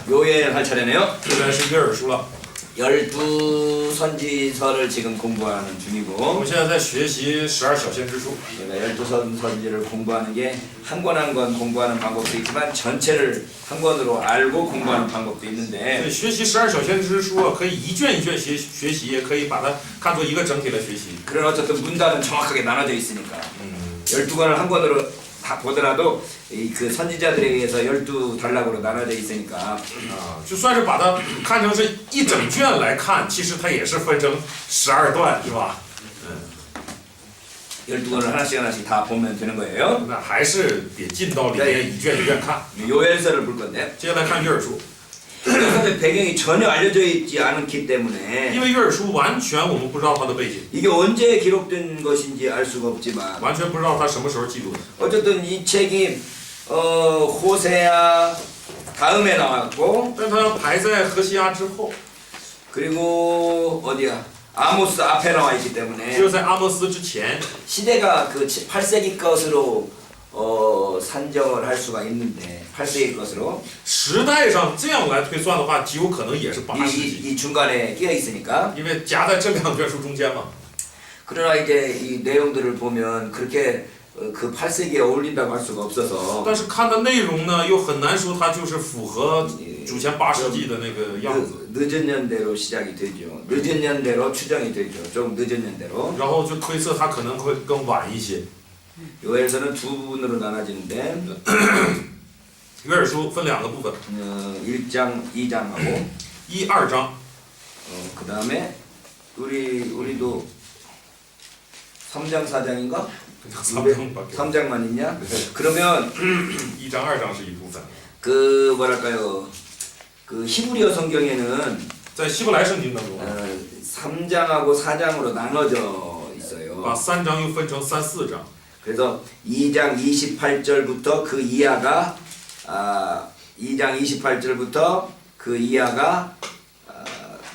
요엘 할 차례네요. 现在是约珥书了。 12선지서를 지금 공부하는 我 중이고 们现在在学习12小先知书。 12선지를 공부하는 게 한 권 한 권 공부하는 방법도 있지만 전체를 한 권으로 알고 공부하는 방법도 所 있는데 以学习12小先知书啊，可以一卷一卷学习，也可以把它看作一个整体来学习。 그런 어쨌든 문단은 정확하게 나눠져 있으니까 12권을 한 권으로 다 보더라도 그 선지자들에 의해서 12단락으로 나눠져 있으니까 啊，就算是把它看成是一整卷来看，其实它也是分成12段，是吧？ 12권을 하나씩 하나씩 다 보면 되는 거예요. 那还是得进到里面一卷一卷看。 요엘서를 볼 건데 接下来看约珥书， 요엘서의 배경이 전혀 알려져 있지 않기 때문에 因为约珥书完全我们不知道它的背景， 이게 언제 기록된 것인지 알 수가 없지만 完全不知道它什么时候记录的。 어쨌든 이 책이 호세아 다음에 나왔고 但它排在何西阿之后， 그리고 어디야 아모스 앞에 나와 있기 只 때문에 有在阿摩斯之前， 시대가 그 8세기 것으로 산정을 할 수가 있는데 8세기 것으로 时代上这样来推算的话，极有可能也是8世纪， 이 중간에 끼어 있으니까 因为夹在这两卷书中间嘛。 그러나 이제 이 내용들을 보면 그렇게 그 8세기에 어울린다고 할 수가 없어서 但是看的内容呢，又很难说它就是符合主前8世纪的那个样子， 늦은 년대로 시작이 되죠. 늦은 년대로 추정이 되죠. 좀 늦은 년대로. 然后就推测它可能会更晚一些。 요엘서는 두 부분으로 나눠지는데 约珥书分2个部分， 1장, 2장하고 1、2章。 그 다음에 우리도 3장, 4장인가? 3章밖에. 3장만 있냐? 그러면 1章、2章是一部分。 그 뭐랄까요? 그 히브리어 성경에는 在希伯来圣经当中， 3장하고 4장으로 나눠져 있어요. 把3章又分成3、4章。 그래서 2장 28절부터 그 이하가 2장 28절부터 그 이하가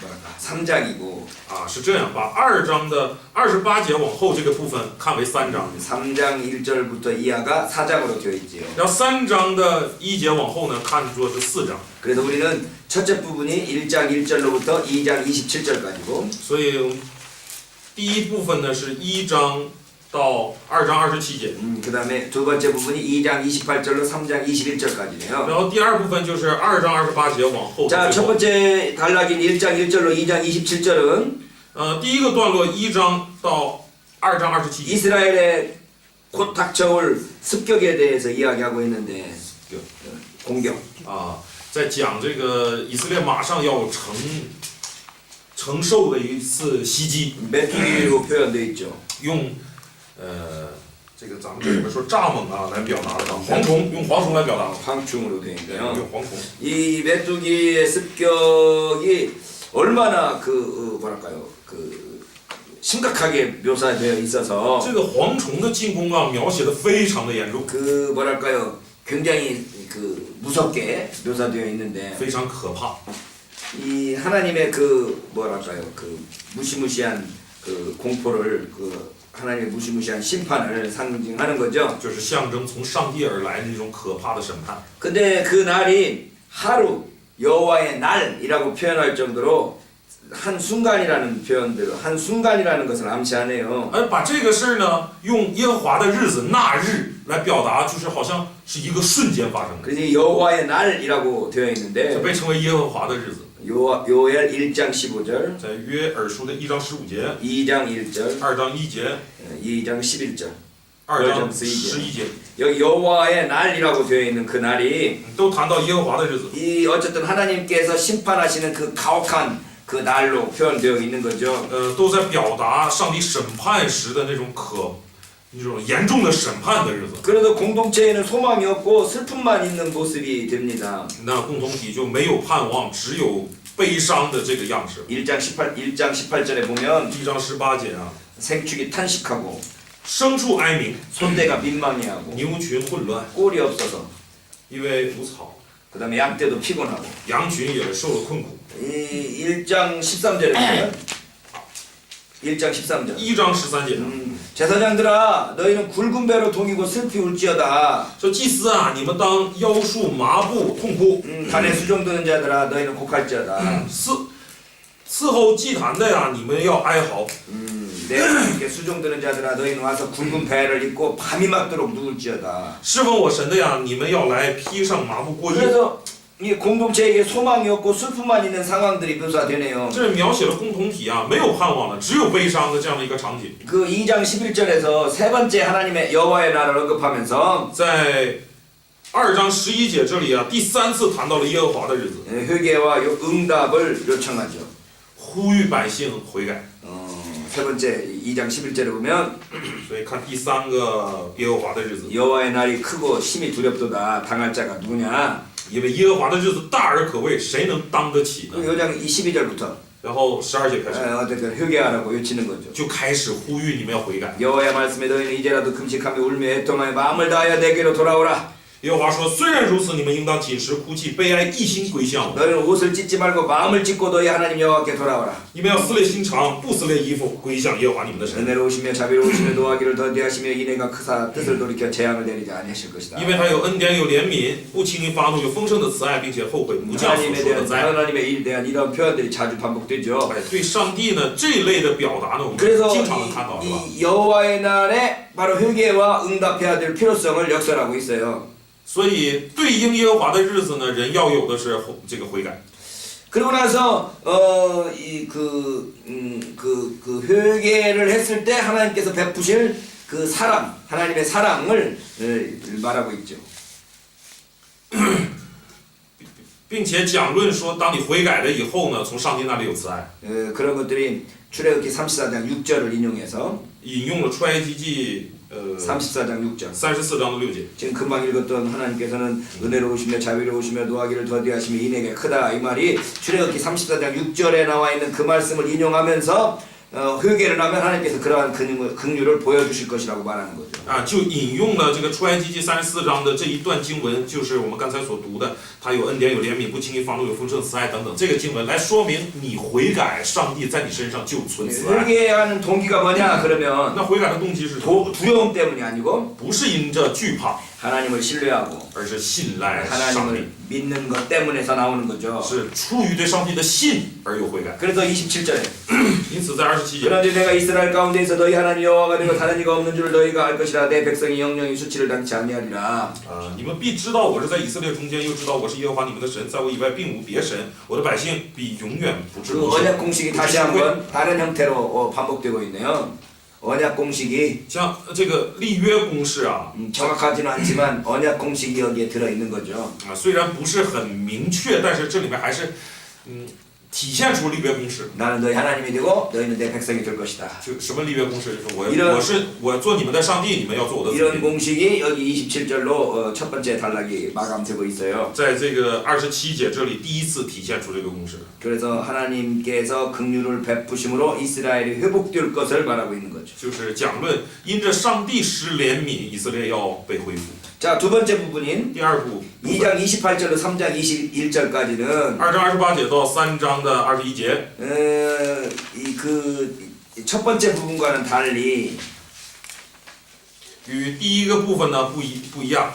뭐랄까 3장이고 啊，是这样，把2章的28节往后这个部分看为3章， 3장 1절부터 이하가 4장으로 되어 있지요. 然后3章的1节往后呢看作是4章。 그래서 우리는 첫째 부분이 1장 1절로부터 2장 27절까지고 所以第一部分呢是1章到2章27节， 그 다음에 두 번째 부분이 2장 28절로 3장 21절까지네요. 然后第二部分就是2章28节往后。 자, 첫 번째 단락인 1장 1절로 2장 27절은 第一个段落1章到2章27节， 이스라엘의 곧 닥쳐올 습격에 대해서 이야기하고 있는데 공격. 啊，在讲这个以色列马上要承受的一次袭击， 메뚜기로 표현되어 있죠. 用这个咱们这里面说蚱蜢啊来表达的，蝗虫用蝗虫来表达的， 황충으로 되어 对， 있고요. 用蝗虫。 이 메뚜기의 습격이 얼마나 뭐랄까요 심각하게 묘사되어 있어서 这个蝗虫的进攻啊，描写的非常的严重， 뭐랄까요 굉장히 무섭게 묘사되어 있는데 非常可怕。 이 하나님의 뭐랄까요 무시무시한 공포를 하나님의 무시무시한 심판을 상징하는 거죠. 就是象征从上帝而来的那种可怕的审判。 근데 그 날이 하루 여호와의 날이라고 표현할 정도로 한 순간이라는 표현들, 한 순간이라는 것을 암시하네요. 而把这个事儿呢，用耶和华的日子那日来表达，就是好像是一个瞬间发生的， 그래서 여호와의 날이라고 되어 就 있는데 被称为耶和华的日子。 요엘 1장 15절, 在约珥书的1章15节、 2장 1절, 2章1节、 2장 11절. 2章11节， 여기 여호와의 날이라고 되어 있는 그 날이 都谈到耶和华的日子。 이 어쨌든 하나님께서 심판하시는 그 가혹한 그 날로 표현되어 있는 거죠. 都在表达上帝审判时的那种严重的审判的日子。 그래도 공동체에는 소망이 없고 슬픔만 있는 모습이 됩니다. 那共同体就没有盼望，只有悲伤的这个样式。 1장 18절에 보면 1章18节啊， 생축이 탄식하고 牲畜哀鸣， 손대가 민망해하고 牛群混乱， 꼴이 없어서 因为无草， 그 다음에 양떼도 피곤하고 羊群也受了困苦。 이 1장 13절에 보면 1장 13절. 1章13节， 제사장들아 너희는 굵은 배로 동이고 슬피 울지어다. 说祭司啊，你们当腰束麻布痛哭， 단에 수종드는 자들아 너희는 곡할지어다. 伺候祭坛的呀，你们要哀嚎。 내 하나님께 수종드는 자들아 너희는 와서 굵은 배를 입고 밤이 맞도록 누울지어다. 侍奉我神的呀，你们要来披上麻布过夜。 그래서 이 공동체에게 소망이 없고 슬픔만 있는 상황들이 묘사되네요. 这描写了共同体啊，没有盼望了，只有悲伤的这样的一个场景。 그 2장 11절에서 세 번째 하나님의 여호와의 날을 언급하면서 在2章11节这里啊，第3次谈到了耶和华的日子， 회개와 응답을 요청하죠. 呼吁百姓悔改。 세 번째 2장 11절에 보면 所以看第3个耶和华的日子， 여호와의 날이 크고 심히 두렵도다. 당할 자가 누구냐? 因为耶和华的日子大而可畏，谁能当得起呢？ 요 장 12절부터 然后12节开始 어쨌든 회개하라고 외치는 거죠. 就开始呼吁你们要悔改。 여호와의 말씀에 너희는 이제라도 금식하며 울며 애통하며 마음을 다하여 내게로 돌아오라. 耶和华说：“虽然如此，你们应当谨食哭泣，悲哀，一心归向我。 너희는 옷을 찢지 말고 마음을 찢고 너희 하나님 여호와께 돌아오라. 你们要撕裂心肠，不撕裂衣服，归向耶和华你们的神。 은혜로우시며 자비로우시며 노하기를 더디하시며 인애가 크사 뜻을 돌이켜 재앙을 내리지 아니하실 것이다. 因为他有恩典，有怜悯，不轻易发怒，有丰盛的慈爱，并且后悔，不降所 하나님에 说的 대한 灾。 하나님의 일에 대한 이런 표현들이 자주 반복되죠. 哎，对上帝呢这一类的表达呢，我们 그래서 经常能看到，是吧？ 이 여호와의 날에 바로 회개와 응답해야 될 필요성을 역설하고 있어요. 所以对应耶和华的日子呢，人要有的是这个悔改。 그러고 나서 회개를 했을 때 하나님께서 베푸실 그 사랑, 하나님의 사랑을 말하고 있죠. 并且讲论说，当你悔改了以后呢，从上帝那里有慈爱， 그런 것들이 출애굽기 34장 6절을 인용해서 引用了出埃及记34장 6절. 34章的6节。 지금 금방 읽었던 하나님께서는 은혜로우시며 자비로우시며 노하기를 더디하시며 인애가 크다 이 말이 출애굽기 34장 6절에 나와 있는 그 말씀을 인용하면서 회개를 하면 하나님께서 그러한 긍휼을 보여주실 것이라고 말하는 거죠. 啊，就引用了这个出埃及记34章的这一段经文，就是我们刚才所读的，他有恩典，有怜悯，不轻易发怒，有丰盛慈爱等等，这个经文来说明你悔改，上帝在你身上就存慈爱。 회개하는 동기가 뭐냐 그러면 那悔改的动机是什么？ 두려움 때문이 아니고 不是因着惧怕， 하나님을 신뢰하고 而是信赖上 하나님을 帝， 믿는 것 때문에서 나오는 거죠. 是出于对上帝的信而有悔改。 그래서 27절에 因此在27节， 그런데 내가 이스라엘 가운데에서 너희 하나님 여호와가 되고 다른 이가 없는 줄 너희가 알 것이라 내 백성이 영영이 수치를 당치 아니하리라. 你们必知道我是在以色列中间，又知道我是耶和华你们的神，在我以外并无别神，我的百姓必永远不至 그 不 언약 朽。 공식이 다시 한번 다른 형태로 반복되고 있네요. 언약 공식이 像这个立约公式啊， 정확하지는 않지만 언약 공식이 여기에 들어 있는 거죠. 虽然不是很明确，但是这里面还是体现出立约公式。 나는 너희 하나님이 되고 너희는 내 백성이 될 것이다. 就什么立约公式？就是이런 我做你们的上帝，你们要做我的子 이런 民。 공식이 여기 27절로 첫 번째 단락이 마감되고 있어요. 在这个27节这里，第一次体现出这个公式。 그래서 하나님께서 긍휼을 베푸심으로 이스라엘이 회복될 것을 말하고 있는 거죠. 就是讲论因着上帝施怜悯，以色列要被恢复。 자, 두 번째 부분인 第二部 2장 28절로 3장 21절까지는 2章28节到3章的21节， 첫 번째 부분과는 달리 与第一个部分呢不一样，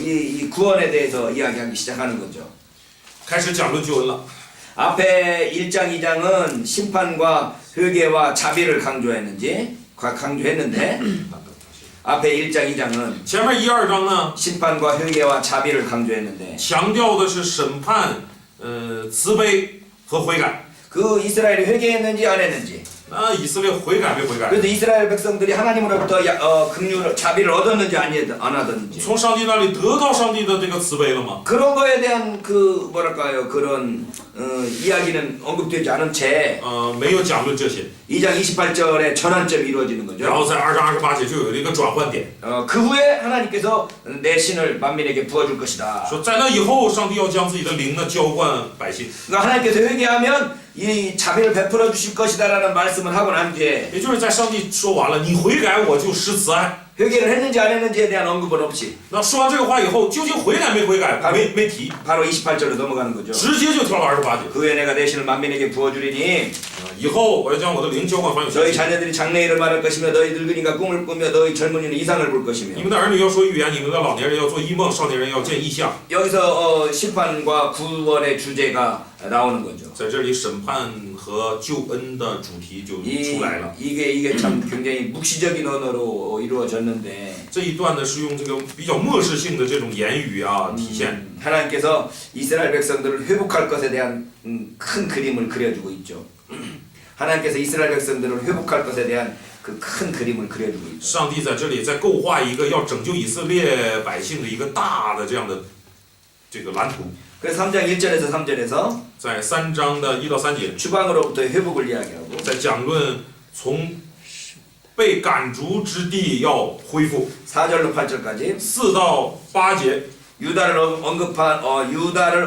이 구원에 대해서 이야기하기 시작하는 거죠. 开始讲论救恩了。 앞에 1장 2장은 심판과 회개와 자비를 강조했는데 앞에 1장 2장은 前面1、2章呢， 심판과 회개와 자비를 강조했는데 强调的是审判、慈悲和悔改。 그 이스라엘이 회개했는지 안 했는지 那以色列悔改没悔改？ 그래서 이스라엘 백성들이 하나님으로부터 긍휼 자비를 얻었는지 안 얻었는지 从上帝那里得到上帝的这个慈悲了吗？ 그런 거에 대한 그 뭐랄까요 그런 이야기는 언급되지 않은 채 没有讲论这些。 2장 28절에 전환점이 이루어지는 然 거죠. 后在2章28节就有了一个转换点， 그 후에 하나님께서 내 신을 만민에게 부어줄 것이다. 说在那以后，上帝要将自己的灵呢浇灌百姓。 그러니까 하나님께서 회개하면 이 자비를 베풀어 주실 것이다라는 말씀을 하고 난 뒤에 也就是在上帝说完了，你悔改我就施慈爱。 회개를 했는지 안 했는지에 대한 언급은 없이 那说完这个话以后，究竟悔改没悔改？没提， 바로 28절로 넘어가는 거죠. 直接就跳到28节。 그 후에 내가 내 신을 만민에게 부어주리니 以后我要将我的灵浇灌凡有信 너희 心。 자녀들이 장래일을 말할 것이며 너희 늙은이가 꿈을 꾸며 너희 젊은이는 이상을 볼 你 것이며 们的儿女要说预言，你们的老年人要做异梦，少年人要见异象。 여기서 심판과 구원의 주제가 나오는 거죠. 在这里，审判和救恩的主题就出来了。 이게 참 굉장히 묵시적인 언어로 이루어졌는데 这一段呢是用这个比较漠视性的这种言语啊体现。 하나님께서 이스라엘 백성들을 회복할 것에 대한 큰 그림을 그려주고 있죠. 하나님께서 이스라엘 백성들을 회복할 것에 대한 그 큰 그림을 그려주고 있죠. 上帝在这里在构画一个要拯救以色列百姓的一个大的这样的这个蓝图。 그래서 3장 1절에서 3절에서 在3章的1到3节， 추방으로부터의 회복을 이야기하고 在讲论从被赶逐之地要恢复。 4절로 8절까지 4到8节， 유다를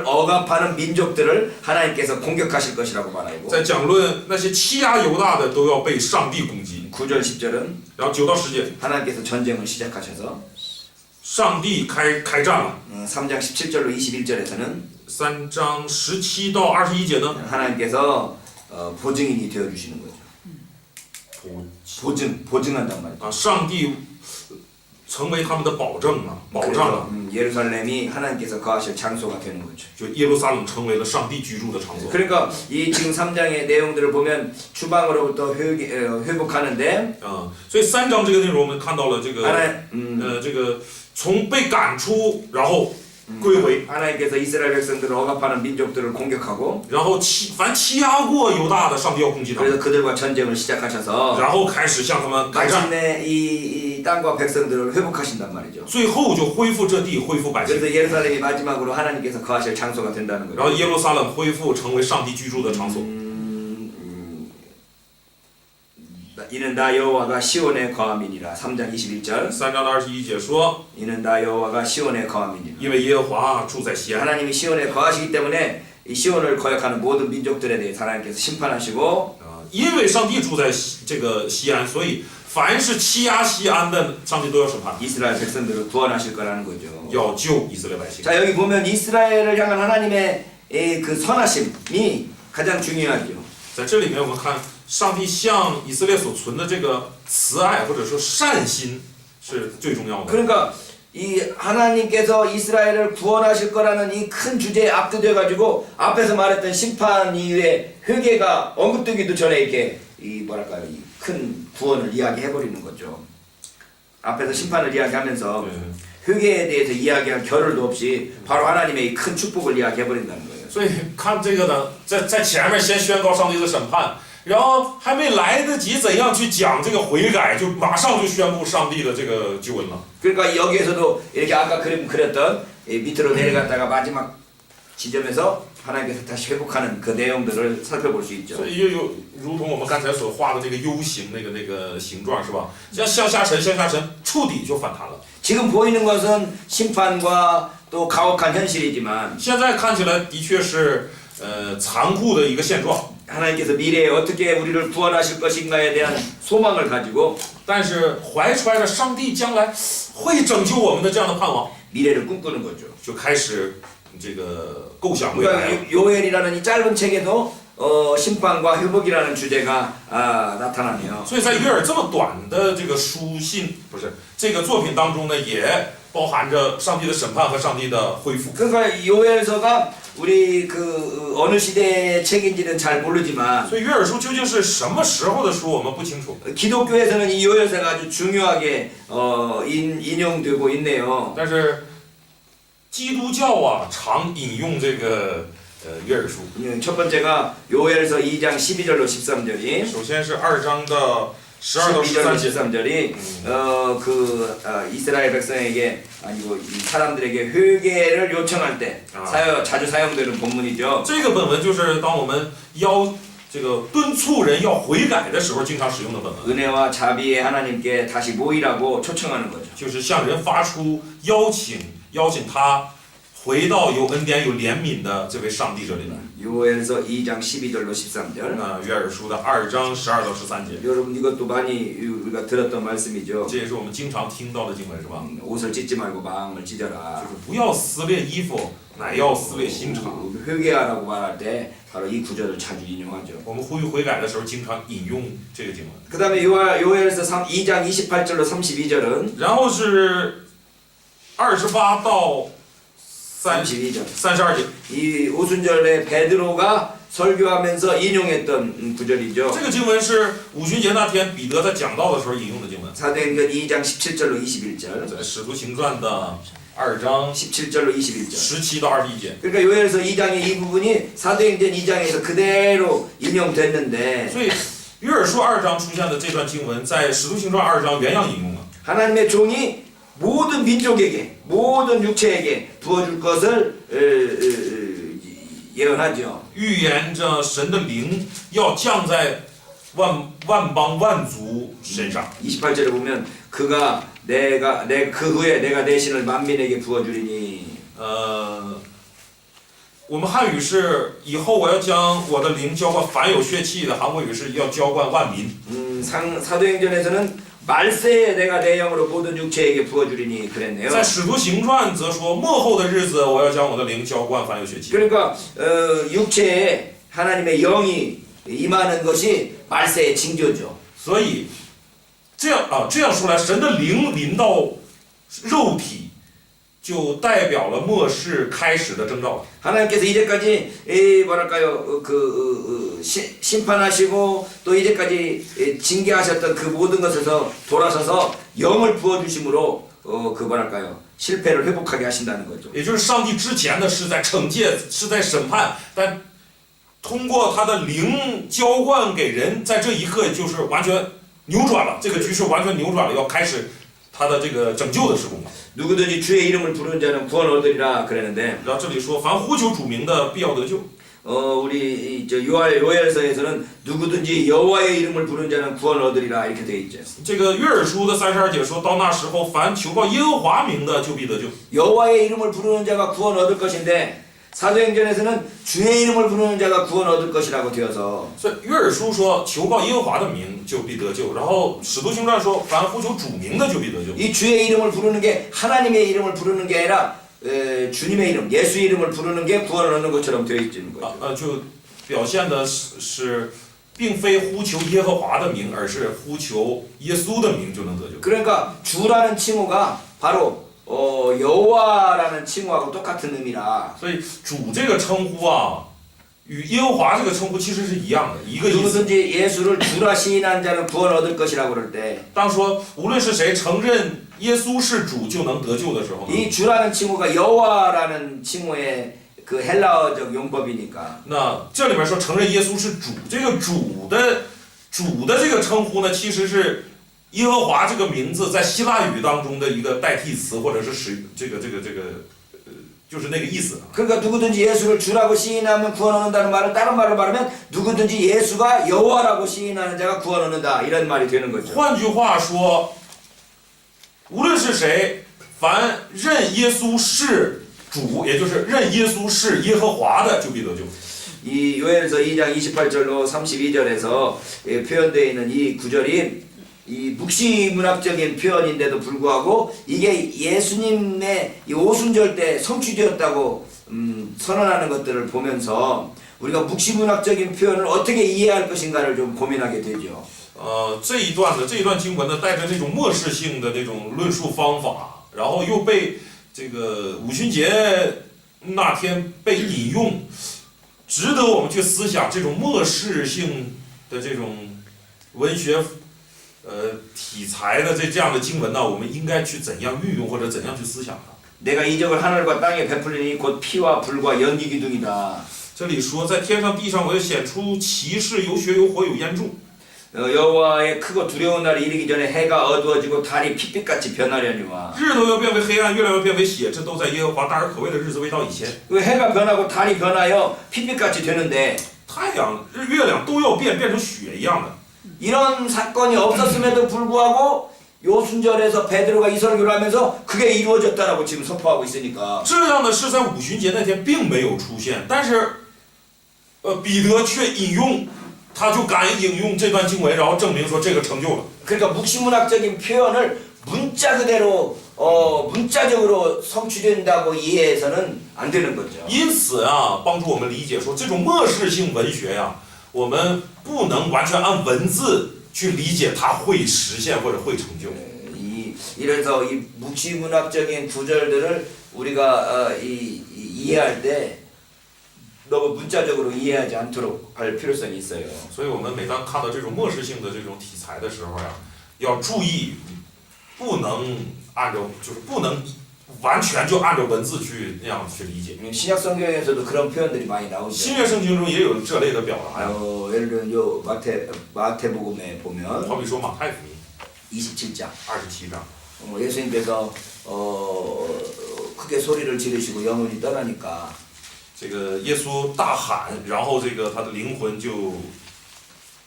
억압하는 민족들을 하나님께서 공격하실 것이라고 말하고 在讲论那些欺压犹大的都要被上帝攻击。 9절 10절은 然后9到10节， 하나님께서 전쟁을 시작하셔서 上帝开战了。 3장 17절로 21절에서는 3章17到21节呢， 하나님께서 보증인이 되어 주시는 거죠. 보증한단 말이죠. 啊，上帝成为他们的保证啊，保障 그래서 啊， 예루살렘이 하나님께서 거하실 장소가 되는 거죠. 就耶路撒冷成为了上帝居住的场所。 그러니까 이 지금 3장의 내용들을 보면 추방으로부터 회복하는데 所以3章这个内容我们看到了这个 하나 这个从被赶出，然后归回， 하나님께서 이스라엘 백성들을 억압하는 민족들을 공격하고 然后凡欺压过犹大的，上帝要攻击他们， 그래서 그들과 전쟁을 시작하셔서 然后开始向他们开战， 마침내 이 땅과 백성들을 회복하신단 말이죠. 最后就恢复这地，恢复百姓， 그래서 예루살렘이 마지막으로 하나님께서 거하실 장소가 된다는 然后 거죠. 耶路撒冷恢复成为上帝居住的场所。 이는 나 여호와가 시온에 거함이니라. 3장 21절. 3章的21节说， 이는 나 여호와가 시온에 거함이니라. 因为耶和华住在西安， 하나님이 시온에 거하시기 때문에 이 시온을 거역하는 모든 민족들에 대해서 하나님께서 심판하시고 因为上帝住在这个西安，所以凡是欺压西安的，上帝都要审判， 이스라엘 백성들을 구원하실 거라는 거죠. 要救以色列百姓。 자, 여기 보면 이스라엘을 향한 하나님의 그 선하심이 가장 중요하죠. 在这里面，我们看上帝向以色列所存的这个慈爱或者说善心是最重要的。 그러니까 이 하나님께서 이스라엘을 구원하실 거라는 이 큰 주제에 압도돼 가지고 앞에서 말했던 심판 이후에 회개가 언급되기도 전에 이렇게 이 뭐랄까요, 이 큰 구원을 이야기해 버리는 거죠. 앞에서 심판을 이야기하면서 회개에 대해서 이야기할 겨를도 없이 바로 하나님의 이 큰 축복을 이야기해 버린다는 거예요. 所以看这个呢，在前面先宣告上帝的审判，然后还没来得及怎样去讲这个悔改，就马上就宣布上帝的这个救恩了。 그러니까 여기에서도 이렇게 아까 그림 그렸던 밑으로 내려갔다가 마지막 지점에서 하나님께서 다시 회복하는 그 내용들을 살펴볼 수 있죠. 所以有如同我们刚才所画的那个 U 型那个形状是吧？像向下沉，触底就反弹了。 지금 보이는 것은 심판과 또 가혹한 현실이지만 现在看起来的确是残酷的一个现状， 하나님께서 미래에 어떻게 우리를 구원하실 것인가에 대한 소망을 가지고 但是怀揣着上帝将来会拯救我们的这样的盼望， 미래를 꿈꾸는 거죠. 就开始这个构想未来了。 그러니까 요엘이라는 이 짧은 책에도 심판과 회복이라는 주제가 나타나네요. 所以在约尔这么短的这个书信不是这个作品当中呢，也包含着上帝的审判和上帝的恢复。 그러니까 요엘서가 우리 그 어느 시대의 책인지는 잘 모르지만 所以约尔书究竟是什么时候的书，我们不清楚。 기독교에서는 이 요엘서가 아주 중요하게 인용되고 있네요. 但是基督教啊，常引用这个约尔书。 첫 번째가 요엘서 2장 12절로 13절이 首先是2章的12到 12절로 13节。 13절이 이스라엘 백성에게 아니고 이 사람들에게 회개를 요청할 때 자주 사용되는 본문이죠. 这个本文就是当我们这个敦促人要悔改的时候，经常使用的本文， 은혜와 자비의 하나님께 다시 모이라고 초청하는 거죠. 就是向人发出邀请他回到有恩典有怜悯的这位上帝这里来。 요엘서 2장 12절로 13절. 那约珥书的2章12到13节， 여러분 이것도 많이 우리가 들었던 말씀이죠. 这也是我们经常听到的经文，是吧？ 옷을 찢지 말고 마음을 就 찢어라. 是不要撕裂衣服，乃要撕裂心肠。 회개하라고 말할 때 바로 이 구절을 자주 인용하죠. 我们呼吁悔改的时候，经常引用这个经文。 그 다음에 요엘서 2장 28절로 32절은 然后是28到 32절. 32节， 이 오순절에 베드로가 설교하면서 인용했던 구절이죠. 这个经文是五旬节那天彼得在讲道的时候引用的经文， 사도행전 2장 17절로 21절. 在使徒行传的2章 17절로 21절. 17到21节。 그러니까 요엘서 2장의 이 부분이 사도행전 2장에서 그대로 인용됐는데 所以约珥书2章出现的这段经文，在使徒行传2章原样引用了。 하나님의 종이 모든 민족에게 모든 육체에게 부어줄 것을 예언하죠. 预言着神的灵要降在万邦万族身上。 28절에 보면 그가 그 후에 내가 내 신을 만민에게 부어주리니 我们汉语是以后我要将我的灵浇灌凡有血气的，韩国语是要浇灌万民。 사도행전에서는 말세에 내가 내 영으로 모든 육체에게 부어주리니 그랬네요. 在使徒行传则说末后的日子我要将我的灵浇灌凡有血气。 그러니까 육체에 하나님의 영이 임하는 것이 말세의 징조죠. 所以这样说来，神的灵临到肉体，就代表了末世开始的征兆。 하나님께서 이제까지 뭐랄까요 심판하시고 또 이제까지 징계하셨던 그 모든 것에서 돌아서서 영을 부어주심으로 그 뭐랄까요 실패를 회복하게 하신다는 거죠. 也就是上帝之前的是在惩戒，是在审判，但通过他的灵浇灌给人，在这一刻就是完全扭转了，这个局势完全扭转了，要开始他的这个拯救的施工了。 누구든지 주의 이름을 부르는 자는 구원 얻으리라 그랬는데 然后这里说，凡呼求主名的，必要得救。 우리 요엘서에서는 누구든지 여호와의 이름을 부르는 자는 구원 얻으리라 이렇게 되어 있죠. 这个约珥书的32节说到那时候，凡求告耶和华名的，就必得救。 여호와의 이름을 부르는 자가 구원 얻을 것인데 사도행전에서는 주의 이름을 부르는 자가 구원 얻을 것이라고 되어서 所以约珥书说求告耶和华的名就必得救，然后使徒行传说凡呼求主名的就必得救。 이 주의 이름을 부르는 게 하나님의 이름을 부르는 게 아니라 주님의 이름, 예수 이름을 부르는 게 구원을 얻는 것처럼 되어 있는 거죠. 就表现的是并非呼求耶和华的名，而是呼求耶稣的名就能得救。 그러니까 주라는 칭호가 바로 여호와라는 칭호하고 똑같은 의미라. 所以主这个称呼啊，与耶和华这个称呼其实是一样的，一个意思。 누구든지 예수를 주라 시인한 자는 구원 얻을 것이라고 그럴 때, 当说无论是谁承认耶稣是主就能得救的时候呢， 이 주라는 칭호가 여호와라는 칭호의 그 헬라어적 용법이니까. 那这里面说承认耶稣是主，这个主的这个称呼呢，其实是耶和华这个名字在希腊语当中的一个代替词，或者是就是那个意思。 그러니까 누구든지 예수를 주라고 시인하면 구원 얻는다는 말을 다른 말로 말하면 누구든지 예수가 여호와라고 시인하는 자가 구원 얻는다 이런 말이 되는 거죠. 换句话说，无论是谁，凡认耶稣是主，也就是认耶稣是耶和华的，就必得救。 이 요엘서 2장 28절로 32절에서 표현되어 있는 이 구절이 이 묵시문학적인 표현인데도 불구하고 이게 예수님의 이 오순절 때 성취되었다고 선언하는 것들을 보면서 우리가 묵시문학적인 표현을 어떻게 이해할 것인가를 좀 고민하게 되죠. 这一段经文呢，带着那种末世性的那种论述方法，然后又被这个五旬节那天被引用，值得我们去思想这种末世性的这种文学题材的这样的经文呢，我们应该去怎样运用或者怎样去思想它。 내가 이적을 하늘과 땅에 베풀리니 곧 피와 불과 연기 기둥이다. 这里说，在天上地上，我要显出奇事，有血有火有烟柱。 여호와의 크고 두려운 날이 이르기 전에 해가 어두워지고 달이 핏빛같이 변하려니와. 日头要变为黑暗，月亮要变为血，这都在耶和华大而可畏的日子未到以前。 해가 변하고 달이 변하여 핏빛같이 되는데 太阳、月亮都要变成血一样的。 이런 사건이 없었음에도 불구하고 요 순절에서 베드로가 이 설교를 하면서 그게 이루어졌다라고 지금 선포하고 있으니까. 这样的事在五旬节那天并没有出现，但是，彼得却引用，他就敢引用这段经文，然后证明说这个成就了。 그러니까 묵시문학적인 표현을 문자 그대로 문자적으로 성취된다고 이해해서는 안 되는 거죠. 因此啊，帮助我们理解说，这种末世性文学呀、我们不能完全按文字去理解它会实现或者会成就。 이래서 이 묵시문학적인 구절들을 우리가 이해할 때 너무 문자적으로 이해하지 않도록 할 필요성이 있어요. 所以我们每当看到这种末世性的这种题材的时候呀，要注意，不能按照就是不能完全就按照文字去那样去理解。 신약 성경에서도 그런 표현들이 많이 나오죠. 新约圣经中也有这类的表达呀， 예를 들면 요 마태복음에 보면 好比说马太福音 27장 27章， 예수님께서 크게 소리를 지르시고 영혼이 떠나니까 这个耶稣大喊，然后这个他的灵魂就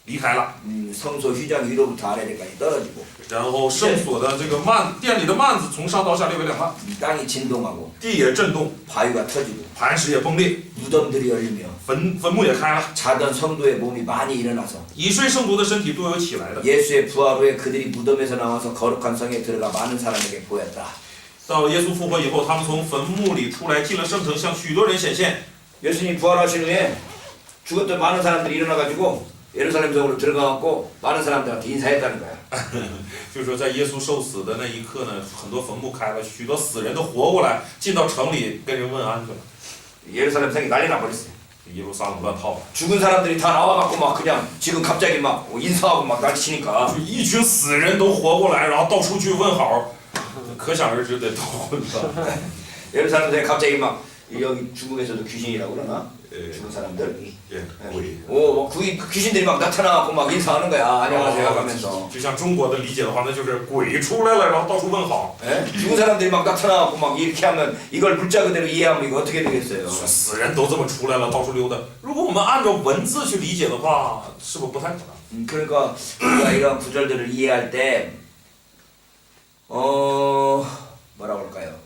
离开了， 성소 휘장 위로부터 아래까지 떨어지고 然后圣所的这个殿里的幔子从上到下裂为两半， 땅이 진동하고 地也震动， 바위가 터지고 磐石也崩裂， 무덤들이 열리며 坟墓也开了， 자던 성도의 몸이 많이 일어나서 已睡圣徒的身体都有起来的。 예수의 부활 후에 그들이 무덤에서 나와서 거룩한 성에 들어가 많은 사람에게 보였다. 到耶稣复活以后，他们从坟墓里出来，进了圣城，向许多人显现。 예수님 부활하신 후에 죽었던 많은 사람들이 일어나가지고 예루살렘 성으로 들어가갖고 많은 사람들한테 인사했다는 거야. 就是说，在耶稣受死的那一刻呢，很多坟墓开了，许多死人都活过来，进到城里跟人问安去了。 예루살렘 성이 난리 나버렸어요. 耶路撒冷乱套了， 죽은 사람들이 다 나와갖고 막 그냥 지금 갑자기 막 인사하고 막 난리치니까 就一群死人都活过来，然后到处去问好，可想而知得都混了。 예루살렘 성에 갑자기 막 여기 중국에서도 귀신이라고 그러나? 예. 죽은 사람들. 예, 우리 귀신들이 막 나타나갖고 막 인사하는 거야. 안녕하세요 하면서. 就像中国的理解的话，那就是鬼出来了，然后到处问好。 예? 죽은 사람들이 막 나타나갖고 막 이렇게 하면 이걸 문자 그대로 이해하면 이거 어떻게 되겠어요? 死人都这么出来了，到处溜达。如果我们按照文字去理解的话，是不是不太可能？ 그러니까 우리가 이런 구절들을 이해할 때 뭐라고 할까요?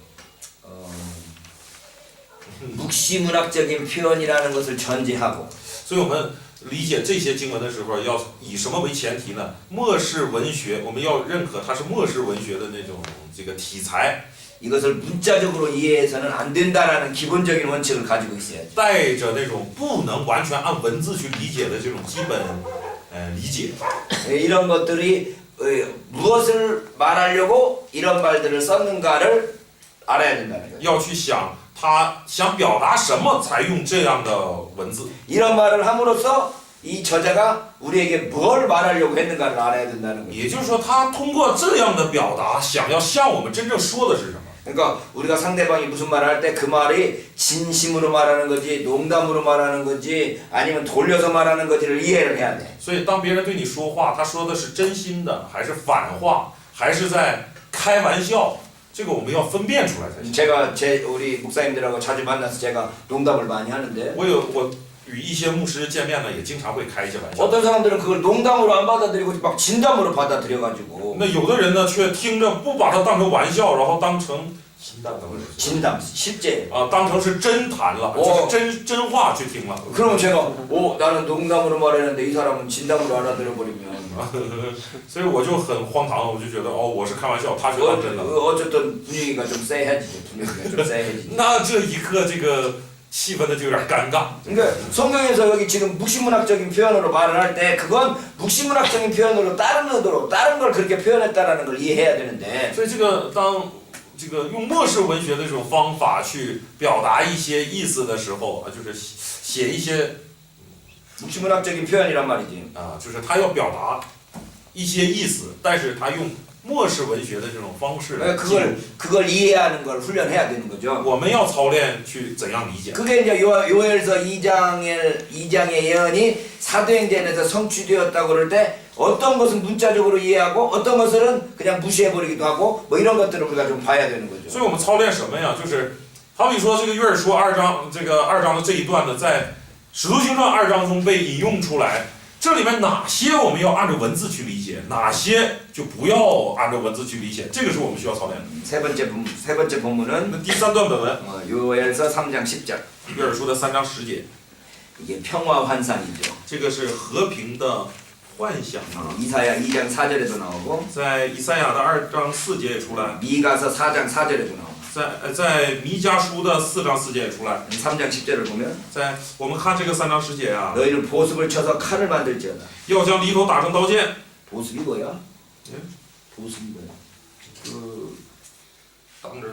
묵시문학적인 표현이라는 것을 전제하고 所以我们理解这些经文的时候，要以什么为前提呢？末世文学，我们要认可它是末世文学的那种这个题材， 이것을 문자적으로 이해해서는 안 된다라는 기본적인 원칙을 가지고 있어야지. 带着那种不能完全按文字去理解的这种基本理解。 이런 것들이 무엇을 말하려고 이런 말들을 썼는가를 알아야 된다는 거죠. 要去想他想表达什么，才用这样的文字。 이런 말을 함으로써 이 저자가 우리에게 뭘 말하려고 했는가를 알아야 된다는 거죠. 也就是说，他通过这样的表达，想要向我们真正说的是什么？ 그러니까 우리가 상대방이 무슨 말을 할 때 그 말이 진심으로 말하는 건지 농담으로 말하는 건지 아니면 돌려서 말하는 건지를 이해를 해야 돼. 所以，当别人对你说话，他说的是真心的，还是反话，还是在开玩笑？这个我们要分辨出来才行。 제가 우리 목사님들하고 자주 만나서 제가 농담을 많이 하는데 我与一些牧师见面呢，也经常会开一些玩笑。 어떤 사람들은 그걸 농담으로 안 받아들이고 막 진담으로 받아들여가지고 那有的人呢，却听着不把它当成玩笑，然后当成진담 실제 当成是真谈了，就是真话去听了。 그러면 제가 나는 농담으로 말했는데 이 사람은 진담으로 알아들어버리면 所以我就很荒唐，我就觉得我是开玩笑，他是当真的。 어쨌든 분위기가 좀 쎄해지죠. 분위기가 좀 쎄해지죠. 那这一刻，这个气氛呢就有点尴尬。 그러니까 성경에서 여기 지금 묵시문학적인 표현으로 말을 할 때 그건 묵시문학적인 표현으로 다른 의도로 다른 걸 그렇게 표현했다라는 걸 이해해야 되는데 所以这个当这个用末世文学的这种方法去表达一些意思的时候就是写一些 묵시문학적인 표현이란 말이지. 就是他要表达一些意思，但是他用末世文学的这种方式来记录。 그걸 이해하는 걸 훈련해야 되는 거죠. 我们要操练去怎样理解。 그게 이제 요엘서 2장의 예언이 사도행전에서 성취되었다고 그럴 때 어떤 것은 문자적으로 이해하고 어떤 것은 그냥 무시해버리기도 하고 뭐 이런 것들을 우리가 좀 봐야 되는 거죠. 所以我们操练什么呀？就是好比说这个约珥书2章的这一段呢，在使徒行传2章中被引用出来。这里面哪些我们要按照文字去理解，哪些就不要按照文字去理解，这个是我们需要操练的。 세 번째 본문은 那第三段本文， 요엘서 3장 10절. 约珥书的3章10节， 이게 평화 환상이죠. 这个是和平的幻想啊， 이사야 2장 4절에도 나오고 在以赛亚的2章4节也出来， 미가서 4장 4절에도 나오고 在弥迦书的4章4节也出来。 3장 10절을 보면 在我们看这个3章10节啊， 너희는 보습을 쳐서 칼을 만들지어다. 要将犁头打成刀剑。 보습이 뭐야? 예? 보습이 뭐야? 当着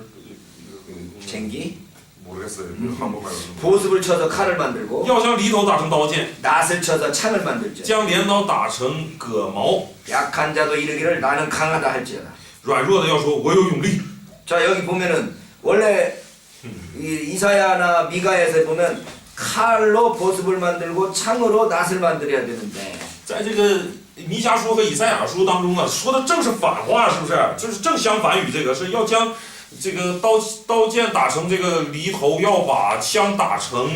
쟁기? 모르겠어요. 한국말로. 보습을 쳐서 칼을 만들고 要将犁头打成刀剑， 낫을 쳐서 창을 만들지어다. 将镰刀打成戈矛。 약한 자도 이르기를 나는 강하다 할지어다. 软弱的要说我有勇力。 자 여기 보면은 원래 이사야나 미가에서 보면 칼로 보습을 만들고 창으로 낫을 만들어야 되는데 在这个弥迦书和以赛亚书当中呢，说的正是反话，是不是？就是正相反语，这个是要将这个刀剑打成这个犁头，要把枪打成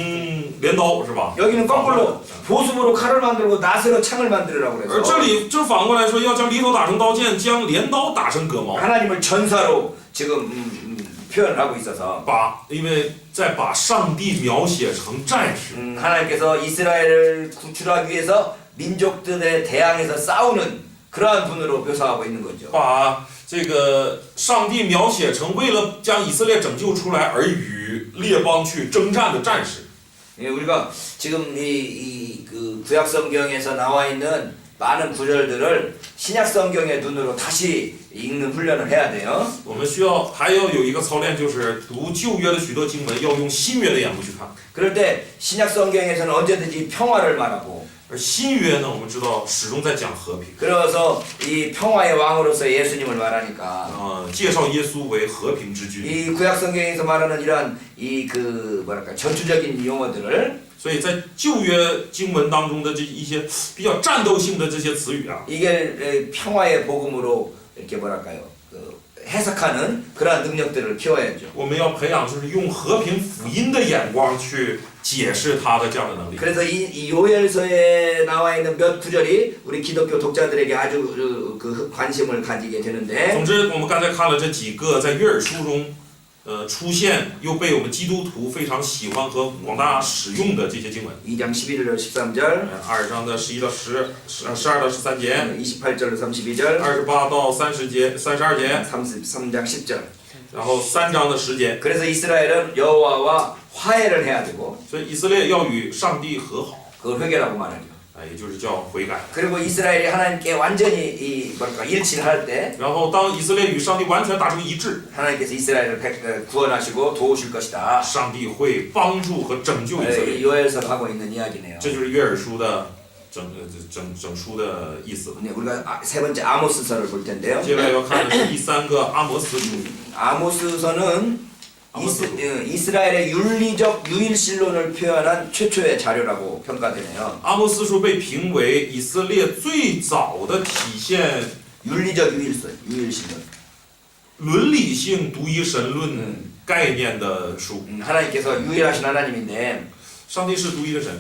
镰刀，是吧？ 여기는 거꾸로 보습으로 칼을 만들고 낫으로 창을 만들으라고 而 그래서 这里正反过来说，要将犁头打成刀剑，将镰刀打成戈矛， 하나님을 전사로 지금 표현을 하고 있어서 因为在把上帝描写成战士， 하나님께서 이스라엘을 구출하기 위해서 민족들에 대항해서 싸우는 그러한 분으로 묘사하고 있는 거죠. 把这个上帝描写成为了将以色列拯救出来而与列邦去征战的战士。 예, 우리가 지금 그 구약 성경에서 나와 있는 많은 구절들을 신약 성경의 눈으로 다시 읽는 훈련을 해야 돼요. 我们需要还要有一个操练，就是读旧约的许多经文，要用新约的眼目去看。 그럴 때 신약 성경에서는 언제든지 평화를 말하고 而新约呢，我们知道始终在讲和平， 그래서 이 평화의 왕으로서 예수님을 말하니까 介绍耶稣为和平之君。 이 구약 성경에서 말하는 이러한 그 뭐랄까 전투적인 용어들을 所以在旧约经文当中的这一些比较战斗性的这些词语啊， 이게 평화의 복음으로 이렇게 뭐랄까요 그 해석하는 그러한 능력들을 키워야죠. 我们要培养，就是用和平福音的眼光去解释它的这样的能力。 그래서 이 요엘서에 나와 있는 몇 구절이 우리 기독교 독자들에게 아주 그 관심을 가지게 되는데 总之，我们刚才看了这几个在约珥书中，出现又被我们基督徒非常喜欢和广大使用的这些经文。 2장 11절 13절 2章的11到12到13节， 28절 32절 28到30节32节， 33장 10절 然后3章的10节。 그래서 이스라엘은 여호와와 화해를 해야 되고 所以以色列要与上帝和好， 그걸 회개라고 말하죠. 也就是叫悔改。 그리고 이스라엘이 하나님께 완전히 이 뭐랄까 일치를 할 때 然后当以色列与上帝完全达成一致， 하나님께서 이스라엘을 구원하시고 도우실 것이다. 上帝会帮助和拯救以色列。 요엘서가 하고 있는 이야기네요. 这就是约珥书的整书的意思。 네, 우리가 세 번째 아모스서를 볼 텐데요. 接下来要看的是第3个阿摩斯书。 아모스서는 이스라엘의 윤리적 유일신론을 표현한 최초의 자료라고 평가되네요. 阿摩斯书被评为以色列最早的体现 윤리적 유일신론. 伦理性独一神论概念的书。 하나님께서 유일하신 하나님인데 上帝是独一的神，